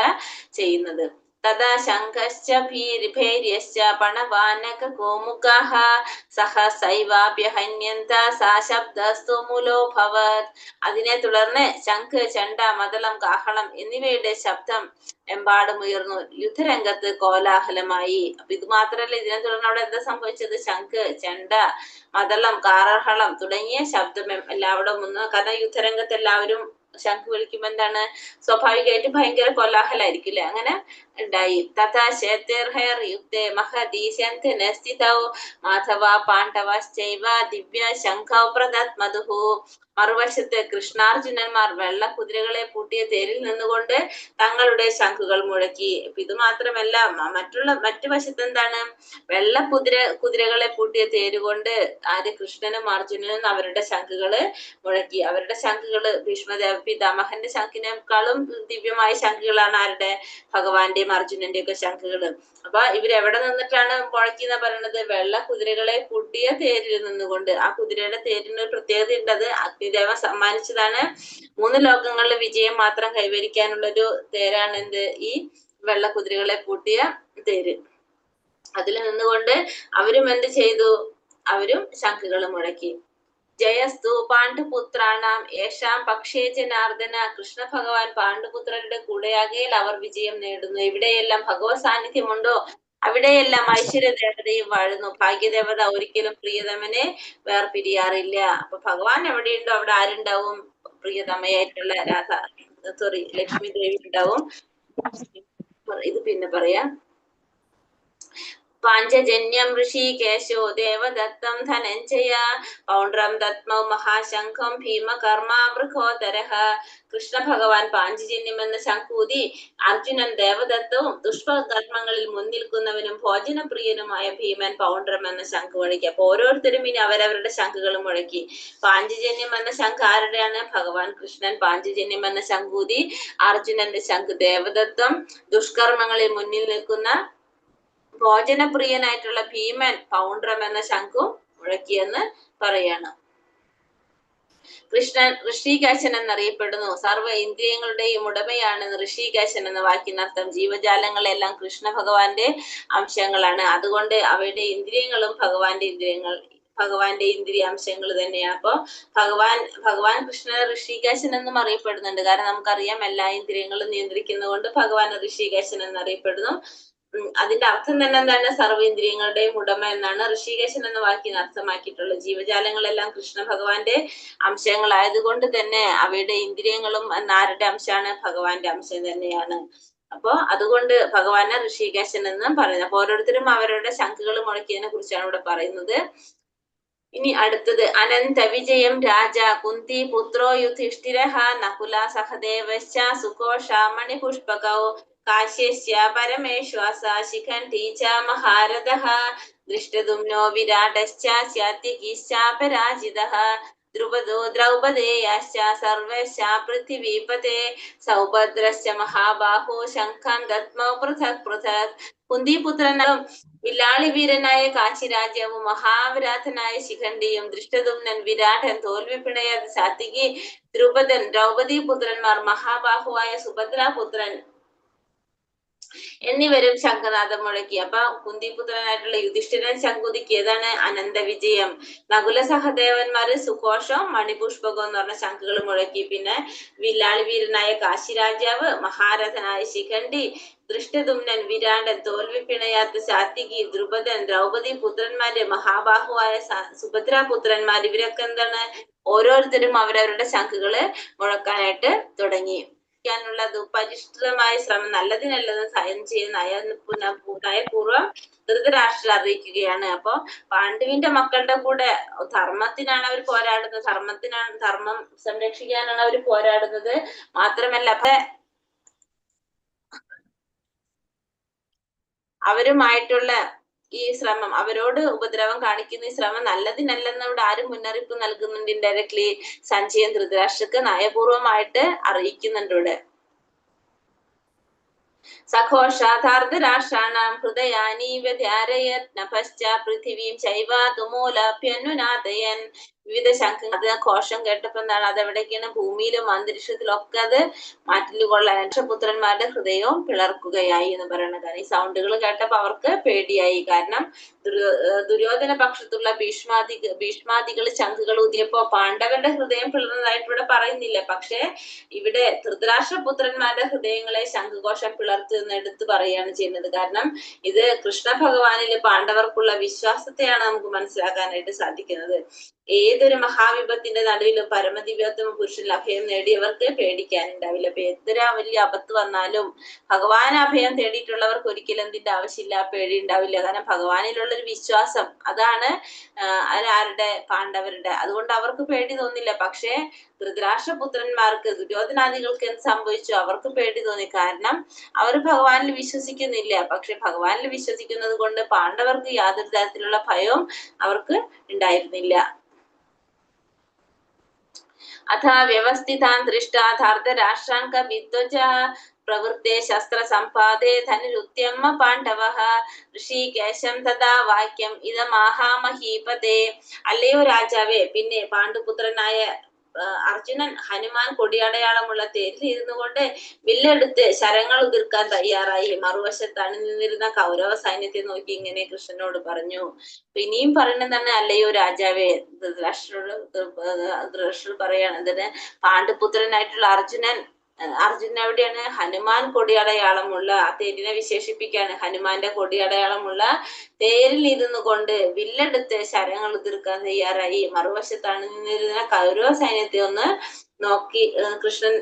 ചെയ്യുന്നത്. തഥാ ശംഖശ്ച ഭീര്യശ്ച പണവാനക ഗോമുഖാഃ സഹസൈവാഭ്യഹന്യന്ത സാ ശബ്ദസ്തു മൂലോഭവത്. അതിനെ തുടർന്ന് ശംഖ്, ചെണ്ട, മദളം, കാഹളം എന്നിവയുടെ ശബ്ദം എമ്പാടും ഉയർന്നു. യുദ്ധരംഗത്ത് കോലാഹലമായി. അപ്പൊ ഇത് മാത്രല്ല, ഇതിനെ തുടർന്ന് അവിടെ എന്താ സംഭവിച്ചത്, ശംഖ്, ചെണ്ട, മദളം, കാഹളം തുടങ്ങിയ ശബ്ദം എല്ലാവരും ഒന്ന്. കാരണം യുദ്ധരംഗത്ത് എല്ലാവരും ശംഖ് വിളിക്കുമ്പോ എന്താണ്, സ്വാഭാവികമായിട്ട് ഭയങ്കര കോലാഹലായിരിക്കും അല്ലെ, അങ്ങനെ ഉണ്ടായി. തഥാ ശേത്യർഹേർ യുദ്ധേ മഹദീശന്തി സ്ഥിതൗ മാധവ പാണ്ഡവശ്ചൈവ ദിവ്യ ശംഖൗ പ്രദത്മതുഃ. മറുവശത്ത് കൃഷ്ണാർജുനന്മാർ വെള്ള കുതിരകളെ പൂട്ടിയ തേരിൽ നിന്നുകൊണ്ട് തങ്ങളുടെ ശംഖുകൾ മുഴക്കി. ഇത് മാത്രമല്ല, മറ്റു വശത്ത് എന്താണ്, വെള്ള കുതിരകളെ പൂട്ടിയ തേരുകൊണ്ട് ആര്, കൃഷ്ണനും അർജുനനും അവരുടെ ശംഖുകള് മുഴക്കി. അവരുടെ ശംഖുകള് പിതാമഹന്റെ ശംഖിനേക്കാളും ദിവ്യമായ ശംഖുകളാണ് ആരുടെ, ഭഗവാന്റെയും അർജുനന്റെയും ഒക്കെ ശംഖുകള്. അപ്പൊ ഇവരെവിടെ നിന്നിട്ടാണ് മുഴക്കി എന്ന് പറയുന്നത്, വെള്ള കുതിരകളെ പൂട്ടിയ തേരിൽ നിന്നുകൊണ്ട്. ആ കുതിരയുടെ തേരിന് ഒരു പ്രത്യേകത ഉണ്ട്, അത് അഗ്നിദേവൻ സമ്മാനിച്ചതാണ്. 3 ലോകങ്ങളിൽ വിജയം മാത്രം കൈവരിക്കാനുള്ള ഒരു തേരാണ് എന്ത്, ഈ വെള്ള കുതിരകളെ പൂട്ടിയ തേര്. അതിൽ നിന്നുകൊണ്ട് അവരും എന്ത് ചെയ്തു, അവരും ശംഖുകൾ മുഴക്കി. ജയസ്തു പാണ്ഡുപുത്രാണാം യേശാം പക്ഷേ ജനാർദ്ദന. കൃഷ്ണ ഭഗവാൻ പാണ്ഡുപുത്രരുടെ കൂടെയാകയാൽ അവർ വിജയം നേടുന്നു. എവിടെയെല്ലാം ഭഗവത് സാന്നിധ്യമുണ്ടോ അവിടെയെല്ലാം ഐശ്വര്യ ദേവതയും വാഴുന്നു. ഭാഗ്യദേവത ഒരിക്കലും പ്രിയതമനെ വേർപിരിയാറില്ല. അപ്പൊ ഭഗവാൻ എവിടെയുണ്ടോ അവിടെ ആരുണ്ടാവും, പ്രിയതമയായിട്ടുള്ള ലക്ഷ്മി ദേവി ഉണ്ടാവും. ഇത് പിന്നെ പറയാം. പാഞ്ചജന്യം ഋഷികേശോ ദേവദത്തം ധനഞ്ജയ പൗണ്ഡ്രം ദത്മൗ മഹാശംഖം ഭീമകർമാവൃഖോദരഃ. കൃഷ്ണ ഭഗവാൻ പാഞ്ചജന്യം എന്ന ശംഖൂതി അർജുനൻ ദേവദത്തവും ദുഷ്കർമ്മങ്ങളിൽ മുൻനിൽക്കുന്നവനും ഭോജനപ്രിയനുമായ ഭീമൻ പൗണ്ഡ്രം എന്ന ശംഖ് മുഴക്കി. അപ്പൊ ഓരോരുത്തരും ഇനി അവരവരുടെ ശംഖുകൾ മുഴക്കി. പാഞ്ചജന്യം എന്ന ശംഖ് ആരുടെയാണ്? ഭഗവാൻ കൃഷ്ണൻ പാഞ്ചജന്യം എന്ന ശംഖൂതി അർജുനന്റെ ശംഖ് ദേവദത്തം, ദുഷ്കർമ്മങ്ങളിൽ മുന്നിൽ നിൽക്കുന്ന ഭോജനപ്രിയനായിട്ടുള്ള ഭീമൻ പൗണ്ഡ്രം എന്ന ശംഖും മുഴക്കിയെന്ന് പറയാണ്. കൃഷ്ണൻ ഋഷികേശൻ എന്നറിയപ്പെടുന്നു. സർവ്വ ഇന്ദ്രിയങ്ങളുടെയും ഉടമയാണ് ഋഷികേശൻ എന്ന വാക്കിനർത്ഥം. ജീവജാലങ്ങളെല്ലാം കൃഷ്ണ ഭഗവാന്റെ അംശങ്ങളാണ്. അതുകൊണ്ട് അവയുടെ ഇന്ദ്രിയങ്ങളും ഭഗവാന്റെ ഇന്ദ്രിയാംശങ്ങൾ തന്നെയാണ്. അപ്പൊ ഭഗവാൻ കൃഷ്ണൻ ഋഷികേശൻ എന്നും അറിയപ്പെടുന്നുണ്ട്. കാരണം നമുക്കറിയാം എല്ലാ ഇന്ദ്രിയങ്ങളും നിയന്ത്രിക്കുന്നതുകൊണ്ട് ഭഗവാൻ ഋഷികേശൻ എന്നറിയപ്പെടുന്നു. അതിന്റെ അർത്ഥം തന്നെ എന്താണ്? സർവ്വേന്ദ്രിയങ്ങളുടെയും ഉടമ എന്നാണ് ഋഷികേശൻ എന്ന വാക്കിന് അർത്ഥമാക്കിയിട്ടുള്ളത്. ജീവജാലങ്ങളെല്ലാം കൃഷ്ണ ഭഗവാന്റെ അംശങ്ങളായതുകൊണ്ട് തന്നെ അവയുടെ ഇന്ദ്രിയങ്ങളും ആരുടെ അംശമാണ്? ഭഗവാന്റെ അംശം തന്നെയാണ്. അപ്പൊ അതുകൊണ്ട് ഭഗവാനെ ഋഷികേശൻ എന്നും പറയുന്നത്. അപ്പൊ ഓരോരുത്തരും അവരുടെ ശംഖുകൾ മുഴക്കിയതിനെ കുറിച്ചാണ് ഇവിടെ പറയുന്നത്. ഇനി അടുത്തത് അനന്ത വിജയം രാജ കുന്തി പുത്രോ യുധിഷ്ഠിരഃ നകുല സഹദേവശ്ച സുഘോഷ മണിപുഷ്പകൗ കാശ്യസ്യ പരമേശ്വാസ ശിഖണ്ഡി ച മഹാരഥഃ ദൃഷ്ടദുമ്നോ വിരാടശ്ച സാത്യകിശ്ചാപരാജിതഃ ദ്രുപദോ ദ്രൗപദേയാശ്ച സർവശ്ച പൃഥിവീപതേ സൗഭദ്രശ്ച മഹാബാഹോ ശംഖം ദത്മോ പൃഥക് പൃഥക്. കുന്തിപുത്രനും വില്ലാളി വീരനായ കാശി രാജാവും മഹാവിരാധനായ ശിഖണ്ഡിയും ദൃഷ്ടദുമ്നൻ വിരാടൻ തോൽവി പിണയാതെ സാത്വികി ദ്രുപദൻ ദ്രൗപദി പുത്രന്മാർ മഹാബാഹുവായ സുഭദ്രാപുത്രൻ എന്നിവരും ശംഖനാഥം മുഴക്കി. അപ്പൊ കുന്തിപുത്രനായിട്ടുള്ള യുധിഷ്ഠിരൻ ശംഖുതിക്ക് ഏതാണ്? അനന്ത വിജയം. നകുല സഹദേവന്മാര് സുഘോഷം മണിപുഷ്പകം എന്ന് പറഞ്ഞ ശംഖുകൾ മുഴക്കി. പിന്നെ വില്ലാളി വീരനായ കാശി രാജാവ്, മഹാരഥനായ ശിഖണ്ഡി, ദൃഷ്ടദുമ്നൻ വിരാടൻ തോൽവി പിണയാത്ത സാത്വികി ദ്രുപദൻ ദ്രൗപദി പുത്രന്മാര് മഹാബാഹുവായ സുഭദ്രാപുത്രന്മാർ ഇവരൊക്കെ എന്താണ്? ഓരോരുത്തരും അവരവരുടെ ശംഖുകള് മുഴക്കാനായിട്ട് തുടങ്ങി. ുള്ളത് പരിഷ്കൃതമായ ശ്രമം നല്ലതിനല്ലത് സ്വയം ചെയ്യുന്ന നയപൂർവ്വം ധൃതരാഷ്ട്രം അറിയിക്കുകയാണ്. അപ്പൊ പാണ്ഡുവിന്റെ മക്കളുടെ കൂടെ ധർമ്മത്തിനാണ് അവർ പോരാടുന്നത്. ധർമ്മം സംരക്ഷിക്കാനാണ് അവർ പോരാടുന്നത്. മാത്രമല്ല അവരുമായിട്ടുള്ള ഈ ശ്രമം, അവരോട് ഉപദ്രവം കാണിക്കുന്ന ഈ ശ്രമം നല്ലതിനല്ലെന്ന് ഇവിടെ ആരും മുന്നറിയിപ്പ് നൽകുന്നുണ്ട്. ഇൻഡയറക്ട്ലി സഞ്ജയൻ ധൃതരാഷ്ട്രക്ക് നയപൂർവമായിട്ട് അറിയിക്കുന്നുണ്ട് ഇവിടെ. സഘോഷാധാർദ്ധരാഷ്ട്രാണാം ഹൃദയാനീവ ധ്യാരയത് നഭശ്ച പൃഥിവീം ചൈവ തുമൂലഭ്യനുനാദയൻ. വിവിധ ശംഖങ്ങൾ അത് ഘോഷം കേട്ടപ്പോ എന്താണ്? അതെവിടേക്കാണ്? ഭൂമിയിലും അന്തരീക്ഷത്തിലും ഒക്കെ അത് മാറ്റിലുകൊള്ളാൻ പുത്രന്മാരുടെ ഹൃദയവും പിളർക്കുകയായി എന്ന് പറയുന്നത്. കാരണം ഈ സൗണ്ടുകൾ കേട്ടപ്പോ അവർക്ക് പേടിയായി. കാരണം ദുര്യോധന പക്ഷത്തുള്ള ഭീഷ്മാദികൾ ശംഖുകൾ ഊതിയപ്പോ പാണ്ഡവരുടെ ഹൃദയം പിളർന്നതായിട്ട് ഇവിടെ പറയുന്നില്ല. പക്ഷെ ഇവിടെ ധൃതരാഷ്ട്രപുത്രന്മാരുടെ ഹൃദയങ്ങളെ ശംഖുഘോഷം പിളർത്തുന്ന എടുത്ത് പറയുകയാണ് ചെയ്യുന്നത്. കാരണം ഇത് കൃഷ്ണ ഭഗവാനില് പാണ്ഡവർക്കുള്ള വിശ്വാസത്തെയാണ് നമുക്ക് മനസ്സിലാക്കാനായിട്ട് സാധിക്കുന്നത്. ഏതൊരു മഹാവിപത്തിന്റെ നടുവിലും പരമദിവ്യോത്തമ പുരുഷനിൽ അഭയം നേടിയവർക്ക് പേടിക്കാനുണ്ടാവില്ല. അപ്പൊ എത്ര വലിയ ആപത്ത് വന്നാലും ഭഗവാൻ അഭയം തേടിയിട്ടുള്ളവർക്ക് ഒരിക്കലും എന്തിന്റെ ആവശ്യമില്ല, പേടി ഉണ്ടാവില്ല. കാരണം ഭഗവാനിലുള്ള ഒരു വിശ്വാസം അതാണ് ആരുടെ? പാണ്ഡവരുടെ. അതുകൊണ്ട് അവർക്ക് പേടി തോന്നില്ല. പക്ഷേ ധൃതരാഷ്ട്രപുത്രന്മാർക്ക്, ദുര്യോധനാദികൾക്ക് എന്ത് സംഭവിച്ചു? അവർക്ക് പേടി തോന്നി. കാരണം അവർ ഭഗവാനിൽ വിശ്വസിക്കുന്നില്ല. പക്ഷെ ഭഗവാനിൽ വിശ്വസിക്കുന്നത് കൊണ്ട് പാണ്ഡവർക്ക് യാതൊരു തരത്തിലുള്ള ഭയവും അവർക്ക് ഉണ്ടായിരുന്നില്ല. അഥ വ്യവസ്ഥിതാൻ ദൃഷ്ടാ ധാർതരാഷ്ട്രാൻ കവിദ്വജഃ പ്രവൃത്തെ ശസ്ത്ര സമ്പാദേ ധനുരുദ്യമ പാണ്ഡവഃ ഋഷികേശം തഥാ വാക്യം ഇതമാഹാമഹീപതേ. അല്ലയോ രാജാവേ, പിന്നെ പാണ്ഡുപുത്രനായ അർജുനൻ ഹനുമാൻ കൊടിയടയാളമുള്ള തേരിൽ ഇരുന്നു കൊണ്ട് വില്ലെടുത്ത് ശരങ്ങൾ ഉതിർക്കാൻ തയ്യാറായി. മറുവശത്ത് അണിനിന്നിരുന്ന കൗരവ സൈന്യത്തെ നോക്കി ഇങ്ങനെ കൃഷ്ണനോട് പറഞ്ഞു. ഇനിയും പറയുന്നതാണ്, അല്ലയോ രാജാവേ, ധൃതരാഷ്ട്രർ പറയാണ് എന്തിന്? പാണ്ഡുപുത്രനായിട്ടുള്ള അർജുനൻ എവിടെയാണ്? ഹനുമാൻ കൊടിയടയാളമുള്ള ആ തേരിനെ വിശേഷിപ്പിക്കുകയാണ്. ഹനുമാന്റെ കൊടിയടയാളമുള്ള തേരിൽ ഇരുന്നു കൊണ്ട് വില്ലെടുത്ത് ശരങ്ങൾ ഉതിർക്കാൻ തയ്യാറായി. മറുവശത്താണ് നിന്നിരുന്ന കൗരവ സൈന്യത്തെ ഒന്ന് നോക്കി കൃഷ്ണൻ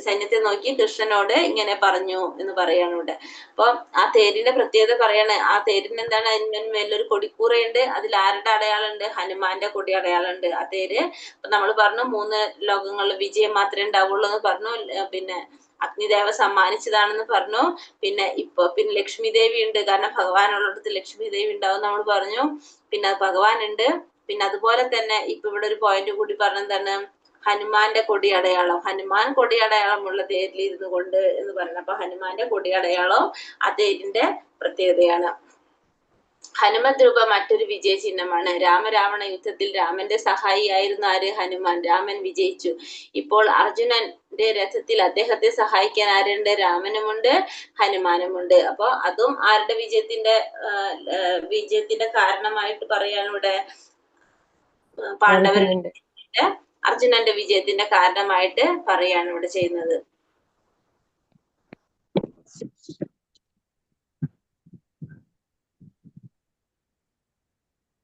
സൈന്യത്തെ നോക്കി കൃഷ്ണനോട് ഇങ്ങനെ പറഞ്ഞു എന്ന് പറയാണ് ഇവിടെ. അപ്പൊ ആ തേരിന്റെ പ്രത്യേകത പറയാണ്. ആ തേരിന് എന്താണ്, അതിന് മേലൊരു കൊടിക്കൂറയുണ്ട്. അതിൽ ആരുടെ അടയാളമുണ്ട്? ഹനുമാന്റെ കൊടി അടയാളമുണ്ട് ആ തേര്. അപ്പൊ നമ്മൾ പറഞ്ഞു 3 ലോകങ്ങളിൽ വിജയം മാത്രമേ ഉണ്ടാവുള്ളൂ എന്ന് പറഞ്ഞു. പിന്നെ അഗ്നിദേവ സമ്മാനിച്ചതാണെന്ന് പറഞ്ഞു. പിന്നെ ലക്ഷ്മി ദേവി ഉണ്ട്, കാരണം ഭഗവാനുള്ളിടത്ത് ലക്ഷ്മി ദേവി ഉണ്ടാവും നമ്മൾ പറഞ്ഞു. പിന്നെ ഭഗവാൻ ഉണ്ട്. പിന്നെ അതുപോലെ തന്നെ ഇപ്പൊ ഇവിടെ ഒരു പോയിന്റ് കൂടി പറഞ്ഞെന്താണ്, ഹനുമാന്റെ കൊടി അടയാളം, ഹനുമാൻ കൊടി അടയാളമുള്ള തേരിൽ ഇരുന്നു കൊണ്ട് എന്ന് പറയുന്നത്. അപ്പൊ ഹനുമാന്റെ കൊടി അടയാളം ആ തേരിന്റെ പ്രത്യേകതയാണ്. ഹനുമത് രൂപ മറ്റൊരു വിജയ ചിഹ്നമാണ്. രാമരാവണ യുദ്ധത്തിൽ രാമന്റെ സഹായിയായിരുന്ന ആര്? ഹനുമാൻ. രാമൻ വിജയിച്ചു. ഇപ്പോൾ അർജുനന്റെ രഥത്തിൽ അദ്ദേഹത്തെ സഹായിക്കാൻ ആരുണ്ട്? രാമനുമുണ്ട്, ഹനുമാനുമുണ്ട്. അപ്പൊ അതും ആരുടെ വിജയത്തിന്റെ കാരണമായിട്ട് പറയാണ് ഇവിടെ. പാണ്ഡവരുടെ അർജുനന്റെ വിജയത്തിന്റെ കാരണമായിട്ട് പറയാണ് ഇവിടെ ചെയ്യുന്നത്.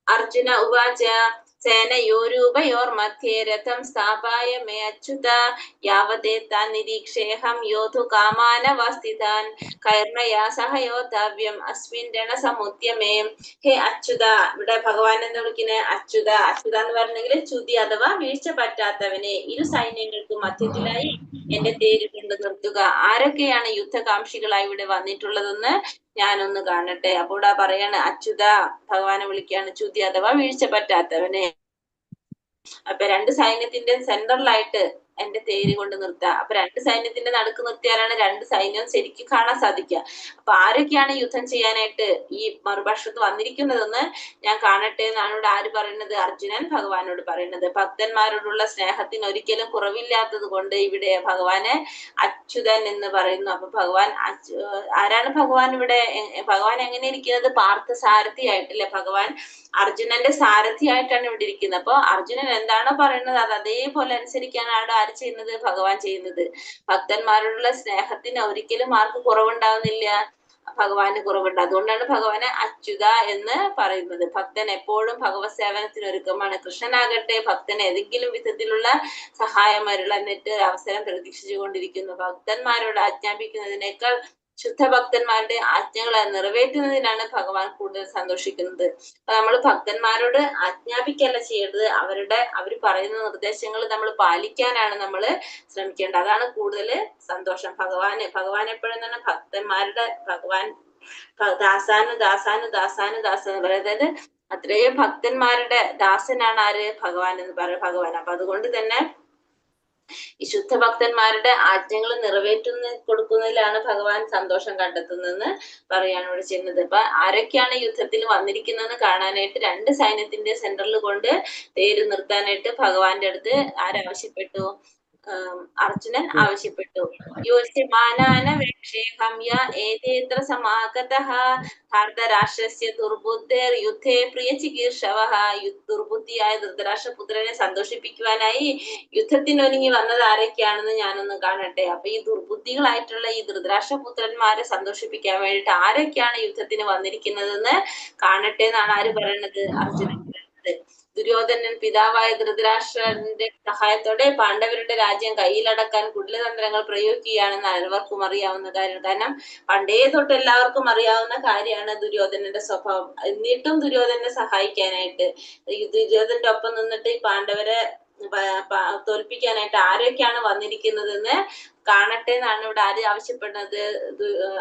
അർജുന ഉവാച സേനയോരുഭയോർമധ്യേ രഥം സ്ഥാപായ മേ അച്യുത യാവദേതാൻ നിരീക്ഷേഹം യോധു കാമാനവസ്ഥിതാൻ കൈർമയാ സഹയോദ്ധവ്യം അസ്മിൻ രണസമുദ്യമേ. ഹേ അച്യുത, ഇവിടെ ഭഗവാൻ എന്ന് വിളിക്കുന്നത് അച്യുത. അച്യുത എന്ന് പറഞ്ഞെങ്കിൽ ചുതി അഥവാ വീഴ്ച പറ്റാത്തവനെ, ഇരു സൈന്യങ്ങൾക്ക് മധ്യത്തിലായി എന്റെ തേര് കൊണ്ട് നിർത്തുക. ആരൊക്കെയാണ് യുദ്ധകാംക്ഷികളായി ഇവിടെ വന്നിട്ടുള്ളതെന്ന് ഞാനൊന്ന് കാണട്ടെ. അപ്പോൾ ഇവിടെ പറയാണ് അച്യുത, ഭഗവാനെ വിളിക്കുകയാണ് ചുതി അഥവാ വീഴ്ച പറ്റാത്തവനെ. അപ്പൊ 2 സൈന്യത്തിന്റെ സെന്ററിലായിട്ട് എന്റെ തേര് കൊണ്ട് നിർത്തുക. അപ്പൊ 2 സൈന്യത്തിന്റെ നടുക്ക് നിർത്തിയാലാണ് 2 സൈന്യവും ശരിക്കും കാണാൻ സാധിക്കുക. അപ്പൊ ആരൊക്കെയാണ് യുദ്ധം ചെയ്യാനായിട്ട് ഈ മറുപക്ഷത്ത് വന്നിരിക്കുന്നതെന്ന് ഞാൻ കാണട്ടെ എന്നാണ് ഇവിടെ ആര് പറയുന്നത്? അർജുനൻ ഭഗവാനോട് പറയുന്നത്. ഭക്തന്മാരോടുള്ള സ്നേഹത്തിന് ഒരിക്കലും കുറവില്ലാത്തത് കൊണ്ട് ഇവിടെ ഭഗവാനെ അച്യുതൻ എന്ന് പറയുന്നു. അപ്പൊ ഭഗവാൻ ആരാണ് ഭഗവാൻ ഇവിടെ? ഭഗവാൻ എങ്ങനെ ഇരിക്കുന്നത്? പാർത്ഥ സാരഥിയായിട്ടല്ലേ? ഭഗവാൻ അർജുനന്റെ സാരഥിയായിട്ടാണ് ഇവിടെ ഇരിക്കുന്നത്. അപ്പൊ അർജുനൻ എന്താണോ പറയുന്നത് അത് അതേപോലെ അനുസരിക്കാനാണ് ആര് ചെയ്യുന്നത്? ഭഗവാൻ ചെയ്യുന്നത്. ഭക്തന്മാരോടുള്ള സ്നേഹത്തിന് ഒരിക്കലും ആർക്ക് കുറവുണ്ടാവുന്നില്ല? ഭഗവാന് കുറവുണ്ട്. അതുകൊണ്ടാണ് ഭഗവാനെ അച്യുത എന്ന് പറയുന്നത്. ഭക്തൻ എപ്പോഴും ഭഗവത് സേവനത്തിന് ഒരുക്കമാണ്. കൃഷ്ണനാകട്ടെ ഭക്തന് ഏതെങ്കിലും വിധത്തിലുള്ള സഹായം അരുളന്നിട്ട് അവസരം പ്രതീക്ഷിച്ചു കൊണ്ടിരിക്കുന്നു. ഭക്തന്മാരോട് ആജ്ഞാപിക്കുന്നതിനേക്കാൾ ശുദ്ധഭക്തന്മാരുടെ ആജ്ഞകളെ നിറവേറ്റുന്നതിനാണ് ഭഗവാൻ കൂടുതൽ സന്തോഷിക്കുന്നത്. അപ്പൊ നമ്മൾ ഭക്തന്മാരോട് ആജ്ഞാപിക്കല്ല ചെയ്യേണ്ടത്, അവർ പറയുന്ന നിർദ്ദേശങ്ങൾ നമ്മൾ പാലിക്കാനാണ് നമ്മൾ ശ്രമിക്കേണ്ടത്. അതാണ് കൂടുതൽ സന്തോഷം. ഭഗവാൻ എപ്പോഴും തന്നെ ഭക്തന്മാരുടെ ദാസാന് പറയും. അതായത് അത്രയും ഭക്തന്മാരുടെ ദാസനാണ് ആര്? ഭഗവാൻ എന്ന് പറയും. ഭഗവാൻ. അപ്പൊ അതുകൊണ്ട് തന്നെ ഈ ശുദ്ധഭക്തന്മാരുടെ ആജ്ഞകൾ കൊടുക്കുന്നതിലാണ് ഭഗവാൻ സന്തോഷം കണ്ടെത്തുന്നതെന്ന് പറയാണ് ഇവിടെ ചെയ്യുന്നത്. അപ്പൊ ആരൊക്കെയാണ് യുദ്ധത്തിൽ വന്നിരിക്കുന്നതെന്ന് കാണാനായിട്ട് 2 സൈന്യത്തിന്റെ സെന്ററിൽ കൊണ്ട് തേര് നിർത്താനായിട്ട് ഭഗവാന്റെ അടുത്ത് ആരാവശ്യപ്പെട്ടു? അർജുനൻ ആവശ്യപ്പെട്ടു. യോസ്യമാനാന വേക്ഷേഹം യ ഏതേത്ര സമാഗതഃ ധാർതരാഷ്ട്രസ്യ ദുർബുദ്ധേർ യുദ്ധേ പ്രിയ ചികീർഷവഃ. ദുർബുദ്ധിയായ ധൃതരാഷ്ട്രപുത്രനെ സന്തോഷിപ്പിക്കുവാനായി യുദ്ധത്തിനൊരുങ്ങി വന്നത് ആരൊക്കെയാണെന്ന് ഞാനൊന്ന് കാണട്ടെ. അപ്പൊ ഈ ദുർബുദ്ധികളായിട്ടുള്ള ഈ ധൃതരാഷ്ട്രപുത്രന്മാരെ സന്തോഷിപ്പിക്കാൻ വേണ്ടിയിട്ട് ആരൊക്കെയാണ് യുദ്ധത്തിന് വന്നിരിക്കുന്നതെന്ന് കാണട്ടെ എന്നാണ് ആര് പറയുന്നത്? അർജുനൻ പറയുന്നത്. ദുര്യോധനൻ പിതാവായ ധൃതരാഷ്ട്രന്റെ സഹായത്തോടെ പാണ്ഡവരുടെ രാജ്യം കയ്യിലടക്കാൻ കുടിലതന്ത്രങ്ങൾ പ്രയോഗിക്കുകയാണെന്ന് എല്ലാവർക്കും അറിയാവുന്ന കാര്യം. കാരണം പണ്ടേ തൊട്ട് എല്ലാവർക്കും അറിയാവുന്ന കാര്യമാണ് ദുര്യോധനന്റെ സ്വഭാവം. എന്നിട്ടും ദുര്യോധനെ സഹായിക്കാനായിട്ട്, ദുര്യോധന്റെ ഒപ്പം നിന്നിട്ട് ഈ പാണ്ഡവരെ തോൽപ്പിക്കാനായിട്ട് ആരൊക്കെയാണ് വന്നിരിക്കുന്നതെന്ന് കാണട്ടെ എന്നാണ് ഇവിടെ ആര് ആവശ്യപ്പെടുന്നത്?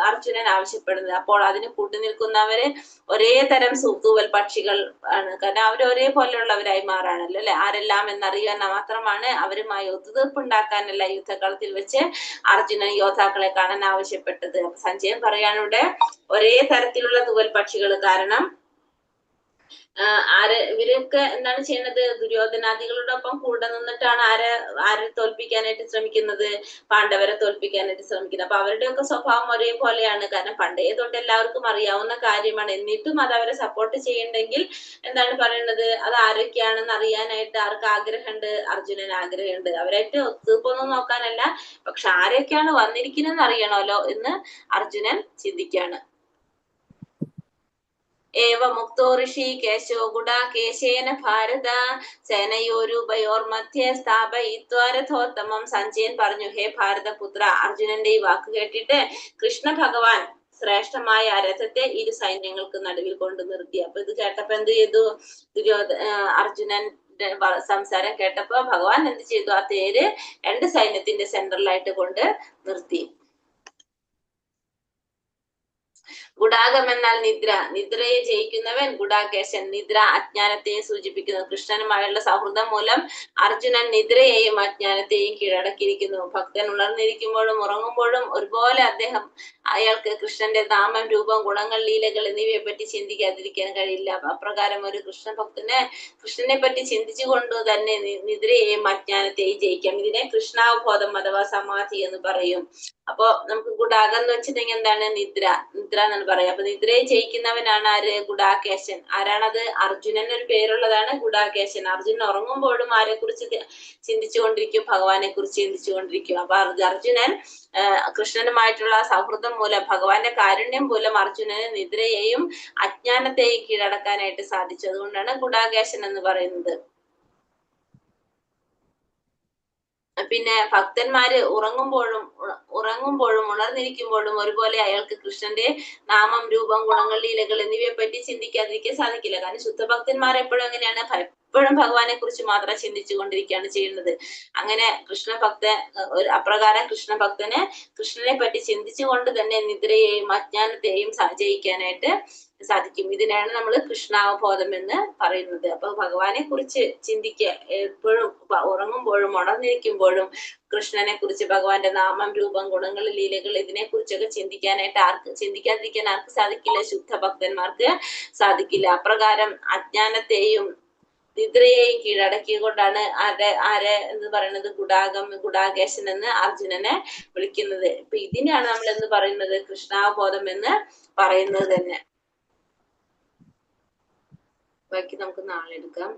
അർജുനൻ ആവശ്യപ്പെടുന്നത്. അപ്പോൾ അതിന് കൂട്ടുനിൽക്കുന്നവര് ഒരേ തരം തൂവൽ പക്ഷികൾ ആണ്. കാരണം അവർ ഒരേപോലെയുള്ളവരായി മാറാണല്ലോ അല്ലെ. ആരെല്ലാം എന്നറിയാൻ മാത്രമാണ് അവരുമായി ഒത്തുതീർപ്പുണ്ടാക്കാനല്ല യുദ്ധകളത്തിൽ വെച്ച് അർജുനൻ യോദ്ധാക്കളെ കാണാൻ ആവശ്യപ്പെട്ടത്. സഞ്ജയൻ പറയാണ് ഇവിടെ ഒരേ തരത്തിലുള്ള തൂവൽ പക്ഷികൾ. കാരണം ഇവരൊക്കെ എന്താണ് ചെയ്യുന്നത്? ദുര്യോധനാദികളോടൊപ്പം കൂടെ നിന്നിട്ടാണ് ആരെ തോൽപ്പിക്കാനായിട്ട് ശ്രമിക്കുന്നത്? പാണ്ഡവരെ തോൽപ്പിക്കാനായിട്ട് ശ്രമിക്കുന്നത്. അപ്പൊ അവരുടെയൊക്കെ സ്വഭാവം ഒരേപോലെയാണ്. കാരണം പണ്ടേ തൊട്ട് എല്ലാവർക്കും അറിയാവുന്ന കാര്യമാണ്. എന്നിട്ടും അത് അവരെ സപ്പോർട്ട് ചെയ്യണ്ടെങ്കിൽ എന്താണ് പറയുന്നത്? അത് ആരൊക്കെയാണെന്ന് അറിയാനായിട്ട് ആർക്ക് ആഗ്രഹമുണ്ട്? അർജുനന് ആഗ്രഹമുണ്ട്. അവരായിട്ട് ഒത്തുതീർപ്പൊന്നും നോക്കാനല്ല, പക്ഷെ ആരൊക്കെയാണ് വന്നിരിക്കുന്നതെന്ന് അറിയണമല്ലോ എന്ന് അർജുനൻ ചിന്തിക്കാണ്. ഏവ മുക്തോ ഋഷി കേശോ ഗുഡാകേശേന ഭാരത സേനയോരുഭയോർമധ്യേ സ്ഥാപയിത്വാരഥോത്തമം. സഞ്ജയൻ പറഞ്ഞു, ഹേ ഭാരതപുത്ര, അർജുനന്റെ ഈ വാക്ക് കേട്ടിട്ട് കൃഷ്ണ ഭഗവാൻ ശ്രേഷ്ഠമായ ആ രഥത്തെ ഇരു സൈന്യങ്ങൾക്ക് നടുവിൽ കൊണ്ട് നിർത്തി. അപ്പൊ ഇത് കേട്ടപ്പോ എന്ത് ചെയ്തു? അർജുനന്റെ സംസാരം കേട്ടപ്പോ ഭഗവാൻ എന്ത് ചെയ്തു? ആ തേര് രണ്ട് സൈന്യത്തിന്റെ സെന്ററിലായിട്ട് കൊണ്ട് നിർത്തി. ഗുഡാകം എന്നാൽ നിദ്ര, നിദ്രയെ ജയിക്കുന്നവൻ ഗുഡാകേശൻ. നിദ്ര അജ്ഞാനത്തെയും സൂചിപ്പിക്കുന്നു. കൃഷ്ണനുമായുള്ള സൗഹൃദം മൂലം അർജുനൻ നിദ്രയെയും അജ്ഞാനത്തെയും കീഴടക്കിയിരിക്കുന്നു. ഭക്തൻ ഉണർന്നിരിക്കുമ്പോഴും ഉറങ്ങുമ്പോഴും ഒരുപോലെ അയാൾക്ക് കൃഷ്ണന്റെ നാമം, രൂപം, ഗുണങ്ങൾ, ലീലകൾ എന്നിവയെ പറ്റി ചിന്തിക്കാതിരിക്കാൻ കഴിയില്ല. അപ്രകാരം ഒരു കൃഷ്ണഭക്തന് കൃഷ്ണനെ പറ്റി ചിന്തിച്ചുകൊണ്ട് തന്നെ നിദ്രയെയും അജ്ഞാനത്തെയും ജയിക്കാം. ഇതിനെ കൃഷ്ണാവബോധം അഥവാ സമാധി എന്ന് പറയും. അപ്പൊ നമുക്ക് ഗുഡാകം എന്ന് വെച്ചിട്ടുണ്ടെങ്കിൽ എന്താണ്? നിദ്ര, നിദ്ര എന്നാണ് പറയാം. അപ്പൊ നിദ്രയെ ജയിക്കുന്നവനാണ് ആര്? ഗുഡാകേശൻ. ആരാണത്? അർജുനൻ ഒരു പേരുള്ളതാണ് ഗുഡാകേശൻ. അർജുനൻ ഉറങ്ങുമ്പോഴും ആരെ കുറിച്ച് ചിന്തിച്ചുകൊണ്ടിരിക്കും? ഭഗവാനെ കുറിച്ച് ചിന്തിച്ചുകൊണ്ടിരിക്കും. അപ്പൊ അർജുനൻ കൃഷ്ണനുമായിട്ടുള്ള സൗഹൃദം മൂലം, ഭഗവാന്റെ കാരുണ്യം മൂലം അർജുനന് നിദ്രയെയും അജ്ഞാനത്തെയും കീഴടക്കാനായിട്ട് സാധിച്ചു. അതുകൊണ്ടാണ് ഗുഡാകേശൻ എന്ന് പറയുന്നത്. പിന്നെ ഭക്തന്മാര് ഉറങ്ങുമ്പോഴും ഉണർന്നിരിക്കുമ്പോഴും ഒരുപോലെ അയാൾക്ക് കൃഷ്ണന്റെ നാമം, രൂപം, ഗുണങ്ങൾ, ലീലകൾ എന്നിവയെ പറ്റി ചിന്തിക്കാതിരിക്കാൻ സാധിക്കില്ല. കാരണം ശുദ്ധഭക്തന്മാർ എപ്പോഴും എങ്ങനെയാണ്? എപ്പോഴും ഭഗവാനെ കുറിച്ച് മാത്രം ചിന്തിച്ചു കൊണ്ടിരിക്കുകയാണ് ചെയ്യുന്നത്. അങ്ങനെ അപ്രകാരം കൃഷ്ണഭക്തന് കൃഷ്ണനെ പറ്റി ചിന്തിച്ചുകൊണ്ട് തന്നെ നിദ്രയെയും അജ്ഞാനത്തെയും ജയിക്കാനായിട്ട് സാധിക്കും. ഇതിനാണ് നമ്മൾ കൃഷ്ണാവബോധം എന്ന് പറയുന്നത്. അപ്പൊ ഭഗവാനെ കുറിച്ച് ചിന്തിക്കുക, എപ്പോഴും ഉറങ്ങുമ്പോഴും ഉണർന്നിരിക്കുമ്പോഴും കൃഷ്ണനെ കുറിച്ച്, ഭഗവാന്റെ നാമം, രൂപം, ഗുണങ്ങൾ, ലീലകൾ ഇതിനെ കുറിച്ചൊക്കെ ചിന്തിക്കാതിരിക്കാൻ ആർക്ക് സാധിക്കില്ല? ശുദ്ധ ഭക്തന്മാർക്ക് സാധിക്കില്ല. അപ്രകാരം അജ്ഞാനത്തെയും നിദ്രയെയും കീഴടക്കിക്കൊണ്ടാണ് ആരെ എന്ന് പറയുന്നത്? ഗുഡാകേശൻ എന്ന് അർജുനനെ വിളിക്കുന്നത്. ഇപ്പൊ ഇതിനാണ് നമ്മൾ എന്ന് പറയുന്നത് കൃഷ്ണാവബോധം എന്ന് പറയുന്നത് തന്നെ. ബാക്കി നമുക്ക് നാളെ എടുക്കാം.